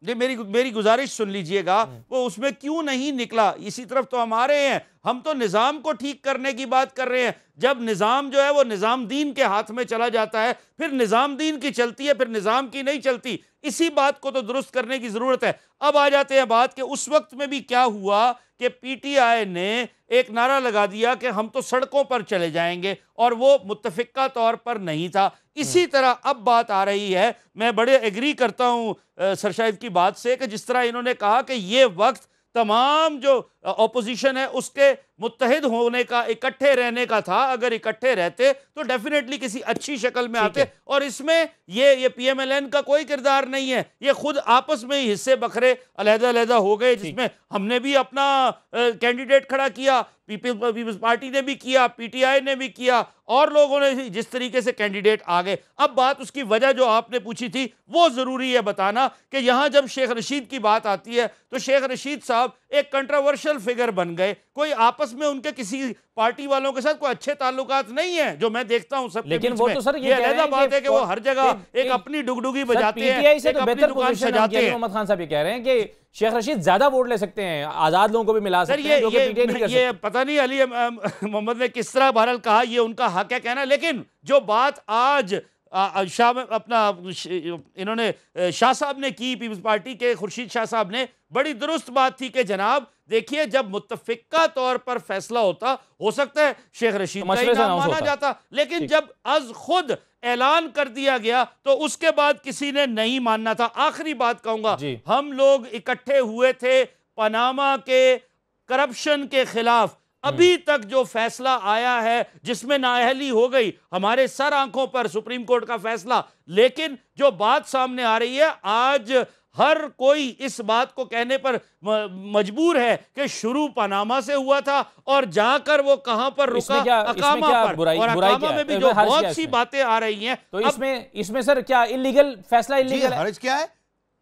मेरी गुजारिश सुन लीजिएगा, वो उसमें क्यों नहीं निकला, इसी तरफ तो हम आ रहे हैं। हम तो निज़ाम को ठीक करने की बात कर रहे हैं। जब निज़ाम जो है वो निज़ाम दीन के हाथ में चला जाता है, फिर निज़ाम दीन की चलती है, फिर निज़ाम की नहीं चलती। इसी बात को तो दुरुस्त करने की ज़रूरत है। अब आ जाते हैं बात कि उस वक्त में भी क्या हुआ कि PTI ने एक नारा लगा दिया कि हम तो सड़कों पर चले जाएंगे, और वो मुत्तफ़िका तौर पर नहीं था। इसी तरह अब बात आ रही है, मैं बड़े एग्री करता हूँ सर शाहिद की बात से कि जिस तरह इन्होंने कहा कि ये वक्त तमाम जो ऑपोजिशन है उसके मुत्तहिद होने का, इकट्ठे रहने का था। अगर इकट्ठे रहते तो डेफिनेटली किसी अच्छी शक्ल में आते, और इसमें ये PMLN का कोई किरदार नहीं है। ये खुद आपस में ही हिस्से बखरे अलहदा हो गए, जिसमें हमने भी अपना कैंडिडेट खड़ा किया, पीपल्स पार्टी ने भी किया, PTI ने भी किया, और लोगों ने जिस तरीके से कैंडिडेट आ गए। अब बात उसकी वजह जो आपने पूछी थी वो ज़रूरी है बताना कि यहाँ जब शेख रशीद की बात आती है तो शेख रशीद साहब एक कंट्रोवर्शियल फिगर बन गए। कोई आपस में उनके किसी पार्टी वालों के साथ कोई अच्छे ताल्लुकात नहीं है जो मैं देखता हूं सबके लेकिन वो तो सर ये अलग बात है कि वो हर जगह एक अपनी डुगडुगी बजाते हैं, एक अपनी दुकान सजाते हैं। मोहम्मद खान साहब ये कह रहे हैं कि शेख रशीद ज्यादा वोट ले सकते हैं, आजाद लोगों को भी मिला सकते हैं, जो कि PTI नहीं कर सकते। ये पता नहीं अली मोहम्मद ने किस तरह बहरहाल कहा, ये उनका हक है कहना। लेकिन जो बात आज शाह अपना इन्होंने शाह साहब ने की, पीपल्स पार्टी के खुर्शीद शाह साहब ने, बड़ी दुरुस्त बात थी कि जनाब देखिए जब मुत्तफिका तौर पर फैसला होता, हो सकता है शेख रशीद का ही नाम माना जाता, लेकिन जब अज खुद ऐलान कर दिया गया तो उसके बाद किसी ने नहीं मानना था। आखिरी बात कहूंगा, हम लोग इकट्ठे हुए थे पनामा के करप्शन के खिलाफ। अभी तक जो फैसला आया है जिसमें नाअहली हो गई, हमारे सर आंखों पर सुप्रीम कोर्ट का फैसला, लेकिन जो बात सामने आ रही है आज हर कोई इस बात को कहने पर मजबूर है कि शुरू पनामा से हुआ था और जाकर वो कहां पर रुका, अकामा पर। और अकामा में भी जो बहुत सी बातें आ रही हैं, तो इसमें सर क्या इलीगल फैसला, इलीगल हर्ज क्या है?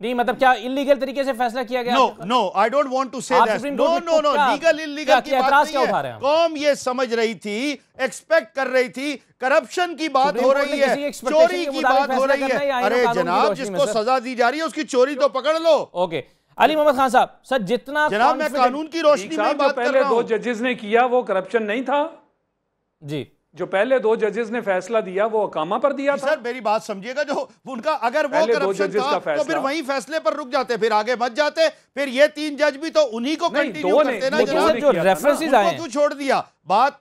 नहीं मतलब क्या इलीगल तरीके से फैसला किया गया? No I don't want to say that. No legal illegal की बात नहीं है। कौम ये समझ रही थी, एक्सपेक्ट कर रही थी, करप्शन की बात हो रही है, चोरी की बात हो रही है। अरे जनाब, जिसको सजा दी जा रही है उसकी चोरी तो पकड़ लो। ओके, अली मोहम्मद खान साहब, सर जितना जनाब मैं कानून की रोशनी में बात कर रहा हूं। दो जजेस ने किया वो करप्शन नहीं था जी। जो पहले दो जजेस ने फैसला दिया वो अकामा पर दिया था। सर मेरी बात समझिएगा, जो उनका अगर वो करप्शन था तो फिर वहीं फैसले पर रुक जाते, फिर आगे मत जाते। फिर ये 3 जज भी तो उन्हीं को कंटिन्यू करते ना जनाब, जो रेफरेंसेस आए क्यों छोड़ दिया बात?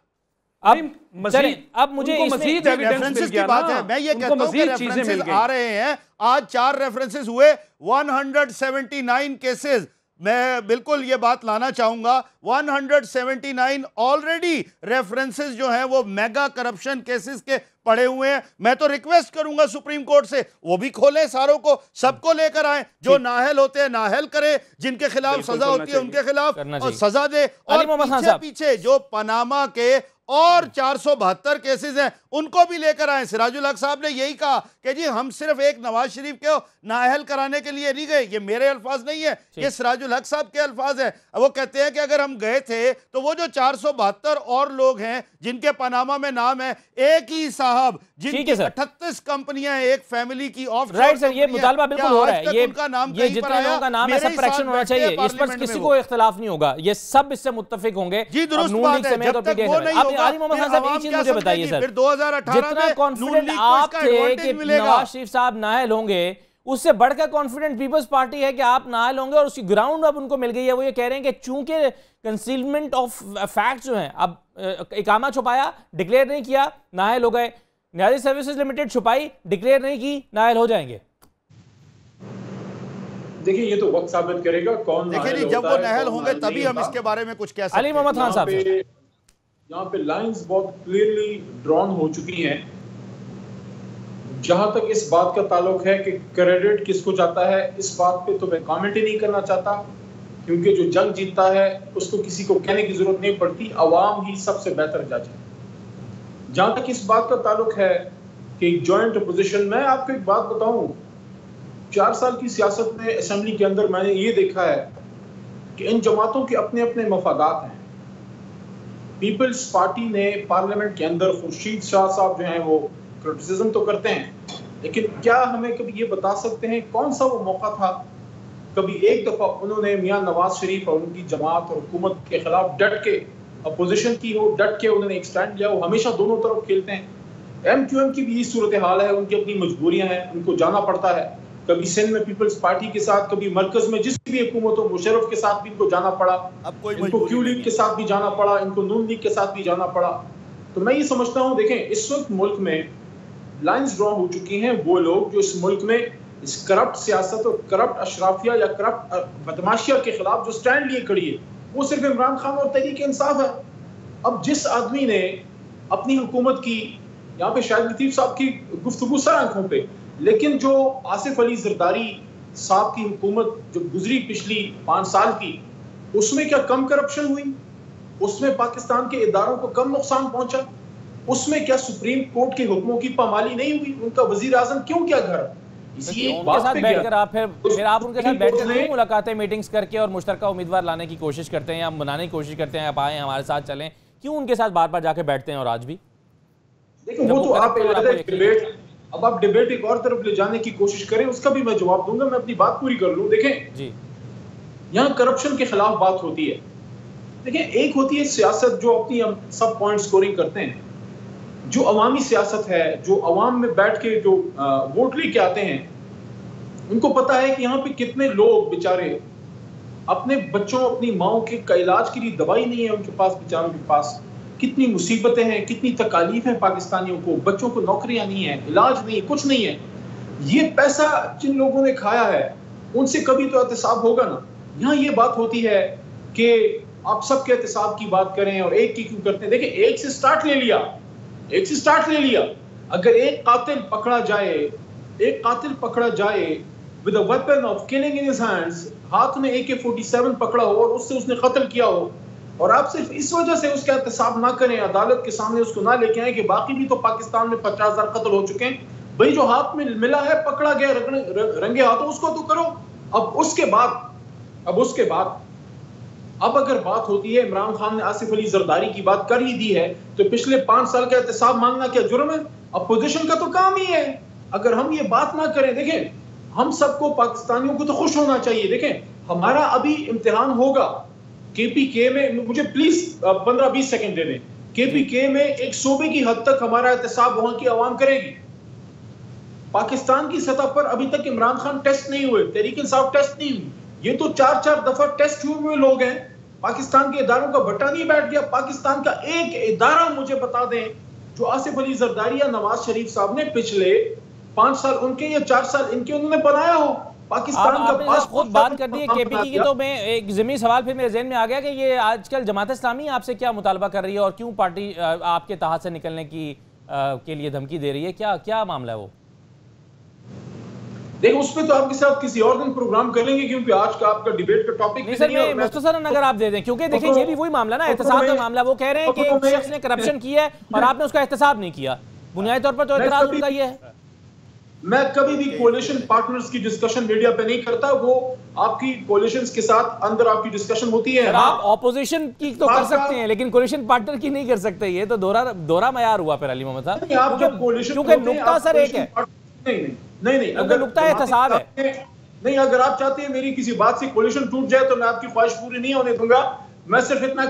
अब मुझे मजीद रेफरेंसेस की बात है। मैं ये कहता हूं कि रेफरेंसेस आ रहे हैं। आज 4 रेफरेंसेस हुए, 179 केसेस। मैं बिल्कुल ये बात लाना चाहूंगा, 179 ऑलरेडी रेफरेंसेस जो हैं वो मेगा करप्शन केसेस के पड़े हुए हैं। मैं तो रिक्वेस्ट करूंगा सुप्रीम कोर्ट से वो भी खोले, सारों को, सबको लेकर आए, जो नाहल होते हैं नाहल करे, जिनके खिलाफ सजा होती है उनके खिलाफ और सजा दे। और पीछे जो पनामा के और 472 केसेस हैं उनको भी लेकर आए। सिराजुल हक साहब ने यही कहा कि जी हम सिर्फ एक नवाज शरीफ को नाअहल कराने के लिए नहीं गए। ये मेरे अल्फाज नहीं है, ये सिराजुल हक साहब के अल्फाज हैं। वो कहते हैं कि अगर हम गए थे तो वो जो 472 और लोग हैं जिनके पनामा में नाम है, एक ही साहब जिनकी 38 कंपनियां हैं, एक फैमिली की ऑफ राइट सर, ये मुतालबा बिल्कुल हो रहा है। ये उनका नाम, ये जितने लोगों का नाम है सब पर एक्शन होना चाहिए, इस पर किसी को इख्तिलाफ नहीं होगा, ये सब इससे मुत्तफिक होंगे। जी दुरुस्त बात है, जब तक वो नहीं होगा अली मोहम्मद खान साहब एक चीज मुझे बताइए सर, फिर 2018 जितना कॉन्फिडेंट आप थे कि नवाज शरीफ साहब नाअहल होंगे, उससे बढ़कर कॉन्फिडेंट पीपल्स पार्टी है कि आप नाअहल होंगे, और उसकी ग्राउंड अब उनको मिल गई है। वो ये कह रहे हैं कि चूंकि कंसीलमेंट ऑफ फैक्ट जो हैं, अब इकामा छुपाया, डिक्लेयर नहीं किया, नाअहल हो गए। न्याजी सर्विसेज लिमिटेड छुपाई, डिक्लेयर नहीं की, नाअहल हो जाएंगे। देखिए ये तो वक्त साबित करेगा कौन देखिए जी, जब वो नाअहल होंगे तभी हम इसके बारे में कुछ कह सकते हैं। अली मोहम्मद खान साहब, यहाँ पे लाइंस बहुत क्लियरली ड्रॉन हो चुकी हैं। जहां तक इस बात का ताल्लुक है कि क्रेडिट किसको जाता है, इस बात पे तो मैं कमेंट ही नहीं करना चाहता, क्योंकि जो जंग जीतता है उसको किसी को कहने की जरूरत नहीं पड़ती, अवाम ही सबसे बेहतर जज है। जहां तक इस बात का ताल्लुक है कि जॉइंट अपोजिशन, मैं आपको एक बात बताऊं, 4 साल की सियासत में असेंबली के अंदर मैंने ये देखा है कि इन जमातों के अपने अपने मफादात हैं। पीपल्स पार्टी ने पार्लियामेंट के अंदर खुर्शीद शाह साहब जो हैं वो क्रिटिसिज्म तो करते हैं, लेकिन क्या हमें कभी ये बता सकते हैं कौन सा वो मौका था कभी एक दफा उन्होंने मियां नवाज शरीफ और उनकी जमात और हुकूमत के खिलाफ डट के अपोजिशन की हो, डट के उन्होंने एक स्टैंड लिया हो? हमेशा दोनों तरफ खेलते हैं। MQM की भी ये सूरत हाल है, उनकी अपनी मजबूरियां हैं, उनको जाना पड़ता है। कभी सिंध में पीपल्स पार्टी के साथ, कभी मरकज में जिसकी भी हुकूमत हो, मुशर्रफ के साथ भी इनको जाना पड़ा, इनको क्यू लीग के साथ भी जाना पड़ा, इनको नून लीग के साथ भी जाना पड़ा। तो मैं ये समझता हूँ, देखें इस वक्त मुल्क में लाइंस ड्रॉ हो चुकी हैं। वो लोग जो इस मुल्क में इस करप्ट सियासत और करप्ट अशराफिया या करप्ट बदमाशिया के खिलाफ जो स्टैंड लिए खड़ी है, वो सिर्फ इमरान खान और तहरीक इंसाफ है। अब जिस आदमी ने अपनी हुकूमत की, यहाँ पे शायद लतीफ साहब की गुफ्तगू सर आंखों पे, लेकिन जो आसिफ अली जरदारी साहब की हुकूमत जो गुजरी पिछली 5 साल की, उसमें क्या कम करप्शन हुई? उसमें पाकिस्तान के इदारों को कम नुकसान पहुंचा? उसमें क्या सुप्रीम कोर्ट के हुक्मों की पामाली नहीं हुई? उनका वजीर आजम क्यों क्या घर? उनके साथ बैठकर आप फिर आप उनके साथ बैठकर मुलाकातें, मीटिंग्स करके और मुश्तरका उम्मीदवार लाने की कोशिश करते हैं या बनाने की कोशिश करते हैं, आप आए हमारे साथ चलें, क्यों उनके साथ बार बार जाके बैठते हैं? और आज भी देखो वो तो आप डिबेट, अब आप डिबेट एक और तरफ ले जाने की कोशिश करें, उसका भी मैं जवाब दूंगा। मैं अपनी बात पूरी कर लूं। देखें जी, यहाँ करप्शन के खिलाफ बात होती है। देखें एक होती है सियासत जो अपनी सब पॉइंट स्कोरिंग करते हैं, जो अवामी सियासत है, जो अवाम में बैठ के जो वोट लेके आते हैं, उनको पता है कि यहाँ पे कितने लोग बेचारे अपने बच्चों, अपनी माओ के का इलाज के लिए दवाई नहीं है उनके पास, बेचारों के पास कितनी मुसीबतें हैं, कितनी तकालीफ है पाकिस्तानियों को, बच्चों को नौकरियां नहीं है, इलाज नहीं, कुछ नहीं है। ये पैसा जिन लोगों ने खाया है उनसे कभी तो एहतसाब होगा ना। यहाँ ये बात होती है कि आप सबके एहतसाब की बात करें और एक की क्यों करते हैं? देखिए एक से स्टार्ट ले लिया, एक से स्टार्ट ले लिया। अगर एक कातिल पकड़ा जाए with a weapon of killing in his hands, हाथ में AK-47 पकड़ा हो और उससे उसने कत्ल किया हो, और आप सिर्फ इस वजह से उसका एहतसाब ना करें, अदालत के सामने उसको ना लेके आए कि बाकी भी तो पाकिस्तान में 50,000 कत्ल हो चुके हैं, भाई जो हाथ में मिला है, पकड़ा गया रंगे हाथों, उसको तो करो। अब उसके बाद अब अगर बात होती है, इमरान खान ने आसिफ अली जरदारी की बात कर ही दी है, तो पिछले 5 साल का एहतसाब मांगना क्या जुर्म है? अपोजिशन का तो काम ही है। अगर हम ये बात ना करें, देखें हम सबको, पाकिस्तानियों को तो खुश होना चाहिए। देखें हमारा अभी इम्तिहान होगा KPK में, मुझे प्लीज 15-20 सेकंड दे दें। KPK में एक सूबे की हद तक हमारा एहतसाब वहां की आवाम करेगी। पाकिस्तान की सतह पर अभी तक इमरान खान टेस्ट नहीं हुए, तहरीक इंसाफ टेस्ट नहीं हुई, ये तो 4-4 दफा टेस्ट हुए लोग हैं। पाकिस्तान के इदारों का भट्टा नहीं बैठ गया। पाकिस्तान का एक इदारा मुझे बता दें जो आसिफ अली जरदारी या नवाज शरीफ साहब ने पिछले 5 साल उनके या 4 साल इनके उन्होंने बनाया हो। पाकिस्तान का पास खुद बात कर दी है KPK की, तो मैं एक ज़मीनी सवाल फिर मेरे ज़हन में आ गया कि ये आजकल जमात इस्लामी आपसे क्या मुतालबा कर रही है और क्यों पार्टी आपके तहत से निकलने की के लिए धमकी दे रही है? क्या मामला है वो? देखो उस पे तो आपके साथ किसी और दिन प्रोग्राम कर लेंगे, क्योंकि आज का आपका डिबेट का टॉपिक नहीं सर, मुख्तसरन अगर आप दे दें, क्योंकि देखिए ये भी वही मामला ना, एहतसाब का मामला। वो कह रहे हैं कि एक शख्स ने करप्शन किया है और आपने उसका एहतसाब नहीं किया, बुनियादी तौर पर तो एतराज उनका ये है। मैं कभी भी कोलिशन पार्टनर्स की डिस्कशन मीडिया पे नहीं करता, वो आपकी कोलिशंस के साथ अंदर आपकी डिस्कशन होती है। आप ऑपोजिशन की तो कर सकते हैं लेकिन कोलिशन पार्टनर की नहीं कर सकते। ये तो दोहरा मयार हुआ फिर अली मोहम्मद साहब, क्योंकि नुक्ता सर एक है। नहीं, अगर नुक्ता एहतसाब है, नहीं, अगर आप चाहते हैं मेरी किसी बात से कोलिशन टूट जाए तो मैं आपकी ख्वाहिश पूरी नहीं होने दूंगा। मैं सिर्फ इतना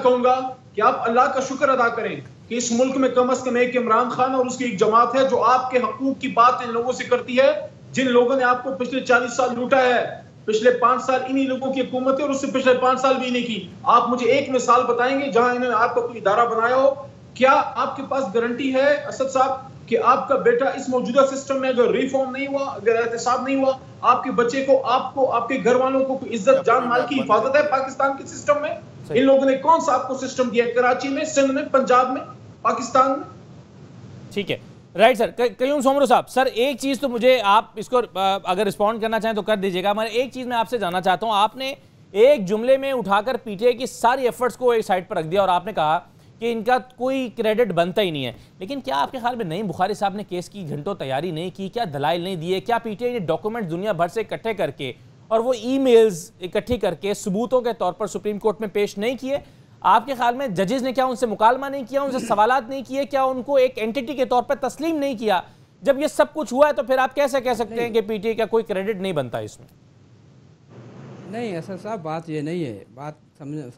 कहूंगा कि आप अल्लाह का शुक्र अदा करें कि इस मुल्क में कम से कम एक इमरान खान और उसकी एक जमात है जो आपके हकूक की बात इन लोगों से करती है, जिन लोगों ने आपको पिछले 40 साल लूटा है। पिछले 5 साल इन्हीं लोगों की हुकूमत है और उससे पिछले 5 साल भी नहीं की। आप मुझे एक मिसाल बताएंगे जहां इन्होंने आपका कोई इदारा बनाया हो? क्या आपके पास गारंटी है असद साहब कि आपका बेटा इस मौजूदा सिस्टम में अगर रिफॉर्म नहीं हुआ, अगर एहतसाब नहीं हुआ, आपके बच्चे को, आपको, आपके घर वालों को इज्जत जान माल की हिफाजत है पाकिस्तान के सिस्टम में? इन लोगों ने कौन सा आपको सिस्टम दिया? कराची में, सिंध में, पंजाब में, पाकिस्तान में? ठीक है, राइट सर। कयूम सोमरो साहब, सर एक चीज तो मुझे आप इसको अगर रिस्पॉन्ड करना चाहें तो कर दीजिएगा। मगर एक चीज मैं आपसे जानना चाहता हूं, आपने एक जुमले में उठाकर पीटीआई की सारी एफर्ट्स को एक साइड पर रख दिया और आपने कहा कि इनका कोई क्रेडिट बनता ही नहीं है। लेकिन क्या आपके ख्याल में नईम बुखारी साहब ने केस की घंटों तैयारी नहीं की? क्या दलाइल नहीं दिए? क्या पीटीआई ने डॉक्यूमेंट दुनिया भर से इकट्ठे करके और वो ईमेल्स इकट्ठी करके सबूतों के तौर पर सुप्रीम कोर्ट में पेश नहीं किए? आपके ख्याल में जजेस ने क्या उनसे मुकालमा नहीं किया, उनसे सवालात नहीं किए? क्या उनको एक एंटिटी के तौर पर तस्लीम नहीं किया? जब ये सब कुछ हुआ है तो फिर आप कैसे कह सकते हैं कि पीटीआई का कोई क्रेडिट नहीं बनता इसमें? नहीं असद साहब, बात ये नहीं है, बात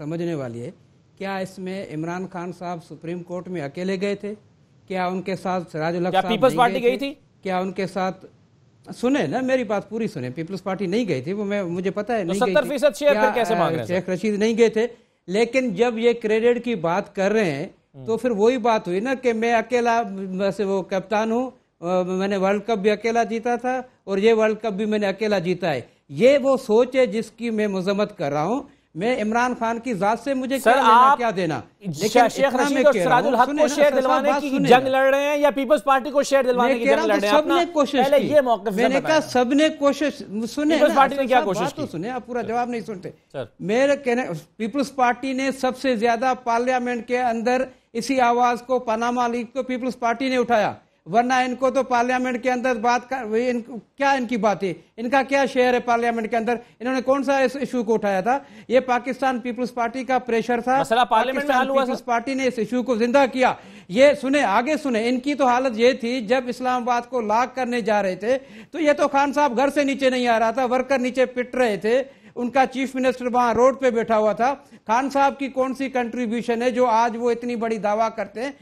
समझने वाली है। क्या इसमें इमरान खान साहब सुप्रीम कोर्ट में अकेले गए थे? क्या उनके साथ सिराजुल हक साहब पीपल्स पार्टी गई थी? क्या उनके साथ, सुने ना मेरी बात पूरी सुने, पीपल्स पार्टी नहीं गई थी, वो मुझे पता है, नहीं 70% शेयर फिर कैसे मांग रहे हैं? शेख रशीद नहीं गए थे। लेकिन जब ये क्रेडिट की बात कर रहे हैं तो फिर वही बात हुई ना कि मैं अकेला वैसे वो कप्तान हूँ, मैंने वर्ल्ड कप भी अकेला जीता था और ये वर्ल्ड कप भी मैंने अकेला जीता है। ये वो सोच है जिसकी मैं मजम्मत कर रहा हूँ। मैं इमरान खान की जात से मुझे क्या लेना क्या देना, लेकिन शेख रशीद और सिराजुल हक को शेयर दिलवाने की जंग लड़ रहे हैं या पीपल्स पार्टी को शेयर दिलवाने की जंग लड़ रहे हैं? सबने कोशिश की, ये मौके मैंने कहा सबने कोशिश, सुने पीपल्स पार्टी ने क्या कोशिश की? तो सुने, आप पूरा जवाब नहीं सुनते। मेरे कहने, पीपल्स पार्टी ने सबसे ज्यादा पार्लियामेंट के अंदर इसी आवाज को, पनामा लीग को पीपल्स पार्टी ने उठाया, वरना इनको तो पार्लियामेंट के अंदर बात कर, क्या इनकी बात है, इनका क्या शेयर है पार्लियामेंट के अंदर? इन्होंने कौन सा इस इशू को उठाया था? ये पाकिस्तान पीपल्स पार्टी का प्रेशर था, पाकिस्तान पीपल्स पार्टी ने इस इशू को जिंदा किया। ये सुने, आगे सुने, इनकी तो हालत ये थी जब इस्लामाबाद को लॉक करने जा रहे थे तो ये तो खान साहब घर से नीचे नहीं आ रहा था, वर्कर नीचे पिट रहे थे, उनका चीफ मिनिस्टर वहां रोड पे बैठा हुआ था। खान साहब की कौन सी कंट्रीब्यूशन है जो आज वो इतनी बड़ी दावा करते हैं?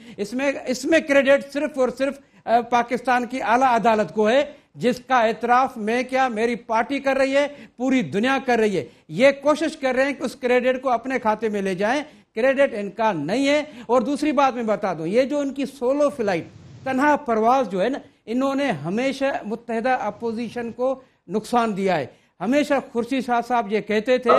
इसमें क्रेडिट सिर्फ और सिर्फ पाकिस्तान की आला अदालत को है, जिसका एतराफ मैं क्या, मेरी पार्टी कर रही है, पूरी दुनिया कर रही है। ये कोशिश कर रहे हैं कि उस क्रेडिट को अपने खाते में ले जाएं, क्रेडिट इनका नहीं है। और दूसरी बात मैं बता दूं, ये जो उनकी सोलो फ्लाइट, तन्हा परवाज जो है ना, इन्होंने हमेशा मुत्तहिदा अपोजिशन को नुकसान दिया है। हमेशा खुर्शीद शाह साहब ये कहते थे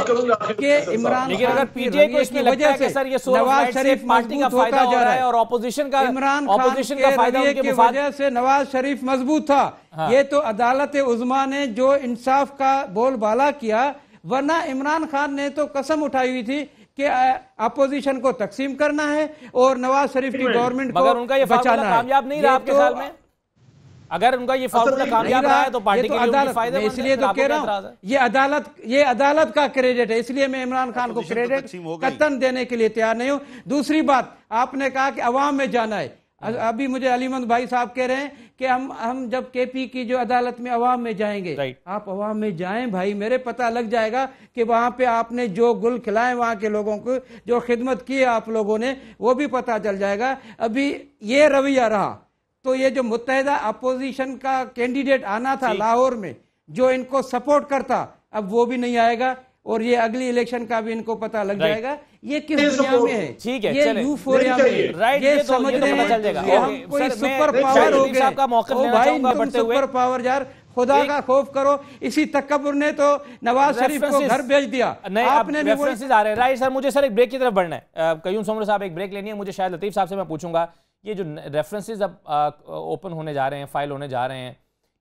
कि इमरान, लेकिन अगर पीटीआई को इसमें लगता है कि सर ये नवाज शरीफ पार्टी का फायदा हो रहा है और ऑपोजिशन का, इमरान ऑपोजिशन का फायदा की वजह से नवाज शरीफ मजबूत था। हाँ। ये तो अदालत उज़्मा ने जो इंसाफ का बोलबाला किया, वरना इमरान खान ने तो कसम उठाई हुई थी कि अपोजिशन को तकसीम करना है और नवाज शरीफ की गवर्नमेंट को उनका ये फार्मूला कामयाब नहीं रहा आपके ख्याल में? अगर उनका ये फार्मूला कामयाब रहा है तो पार्टी के लिए फायदा, इसलिए तो कह रहा हूं ये अदालत का क्रेडिट है, इसलिए मैं इमरान खान को क्रेडिट कतन देने के लिए तैयार नहीं हूं। दूसरी बात, आपने कहा कि अवाम में जाना है। अभी मुझे अलीमंद भाई साहब कह रहे हैं कि हम जब केपी की जो अदालत में अवाम में जाएंगे, आप अवाम में जाएं भाई, मेरे पता लग जाएगा कि वहां पे आपने जो गुल खिलाए वहां के लोगों को, जो खिदमत की आप लोगों ने, वो भी पता चल जाएगा। अभी ये रवैया रहा तो ये जो मुत्तहिदा अपोजिशन का कैंडिडेट आना था लाहौर में, जो इनको सपोर्ट करता, अब वो भी नहीं आएगा और ये अगली इलेक्शन का भी इनको पता लग जाएगा। ये किस दुनिया में है? ठीक है, ये यूफोरिया में ये समझ रहे हैं कि हम कोई सुपर पावर हो गए। भाई तुम सुपर पावर यार, खुदा का खौफ करो। इसी तकब्बुर ने तो नवाज शरीफ को घर भेज दिया। आपने रेफरेंसेस आ रहे हैं, राइट सर। मुझे सर एक ब्रेक की तरफ बढ़ना है। कयूम सोमरो साहब एक ब्रेक लेनी है मुझे, शायद लतीफ साहब से मैं पूछूंगा ये जो रेफरेंसेस अब ओपन होने जा रहे हैं, फाइल होने जा रहे हैं,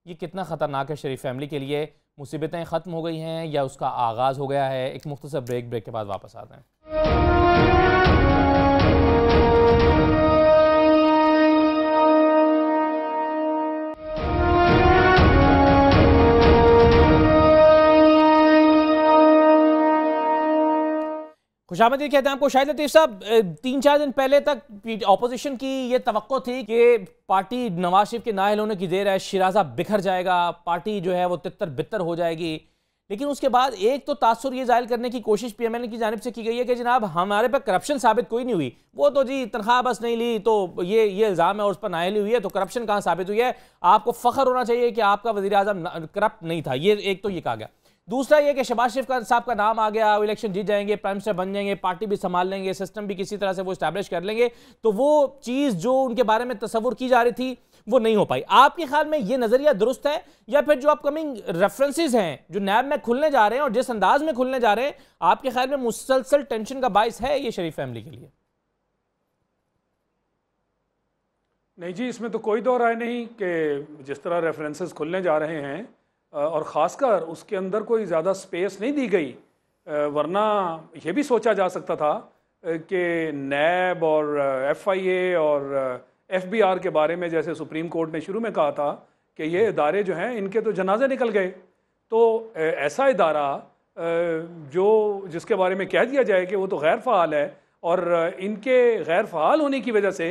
ये कितना खतरनाक है शरीफ फैमिली के लिए? मुसीबतें ख़त्म हो गई हैं या उसका आगाज़ हो गया है? एक मुख्तसर ब्रेक के बाद वापस आते हैं। खुशामदीद कहते हैं आपको। शाहिद लतीफ साहब, 3-4 दिन पहले तक ऑपोजिशन की ये तवक्को थी कि पार्टी नवाज शरीफ के नाअहल होने की देर है, शिराजा बिखर जाएगा, पार्टी जो है वो तितर बितर हो जाएगी। लेकिन उसके बाद एक तो तासुर ये जाहिर करने की कोशिश पीएमएल की जानिब से की गई है कि जनाब हमारे पर करप्शन साबित कोई नहीं हुई, वो तो जी तनख्वाह बस नहीं ली तो ये इल्ज़ाम है और उस पर नाअहली हुई है, तो करप्शन कहाँ साबित हुई है, आपको फ़ख्र होना चाहिए कि आपका वज़ीर आज़म करप्ट नहीं था। ये एक तो ये कहा गया। दूसरा ये कि शहबाज शरीफ साहब का नाम आ गया, वो इलेक्शन जीत जाएंगे, प्राइम मिनिस्टर बन जाएंगे, पार्टी भी संभाल लेंगे, सिस्टम भी किसी तरह से वो इस्टेब्लिश कर लेंगे, तो वो चीज़ जो उनके बारे में तस्वुर की जा रही थी वो नहीं हो पाई। आपके ख्याल में ये नजरिया दुरुस्त है, या फिर जो अपकमिंग रेफरेंसेस हैं जो नैब में खुलने जा रहे हैं और जिस अंदाज में खुलने जा रहे हैं, आपके ख्याल में मुसलसल टेंशन का बाइस है ये शरीफ फैमिली के लिए? नहीं जी, इसमें तो कोई दो राय नहीं कि जिस तरह रेफरेंसेस खुलने जा रहे हैं और ख़ासकर उसके अंदर कोई ज़्यादा स्पेस नहीं दी गई, वरना यह भी सोचा जा सकता था कि नैब और FIA और FBR के बारे में जैसे सुप्रीम कोर्ट ने शुरू में कहा था कि ये इदारे जो हैं इनके तो जनाजे निकल गए, तो ऐसा इदारा जो जिसके बारे में कह दिया जाए कि वो तो गैर फ़ाल है और इनके गैर फ़ाल होने की वजह से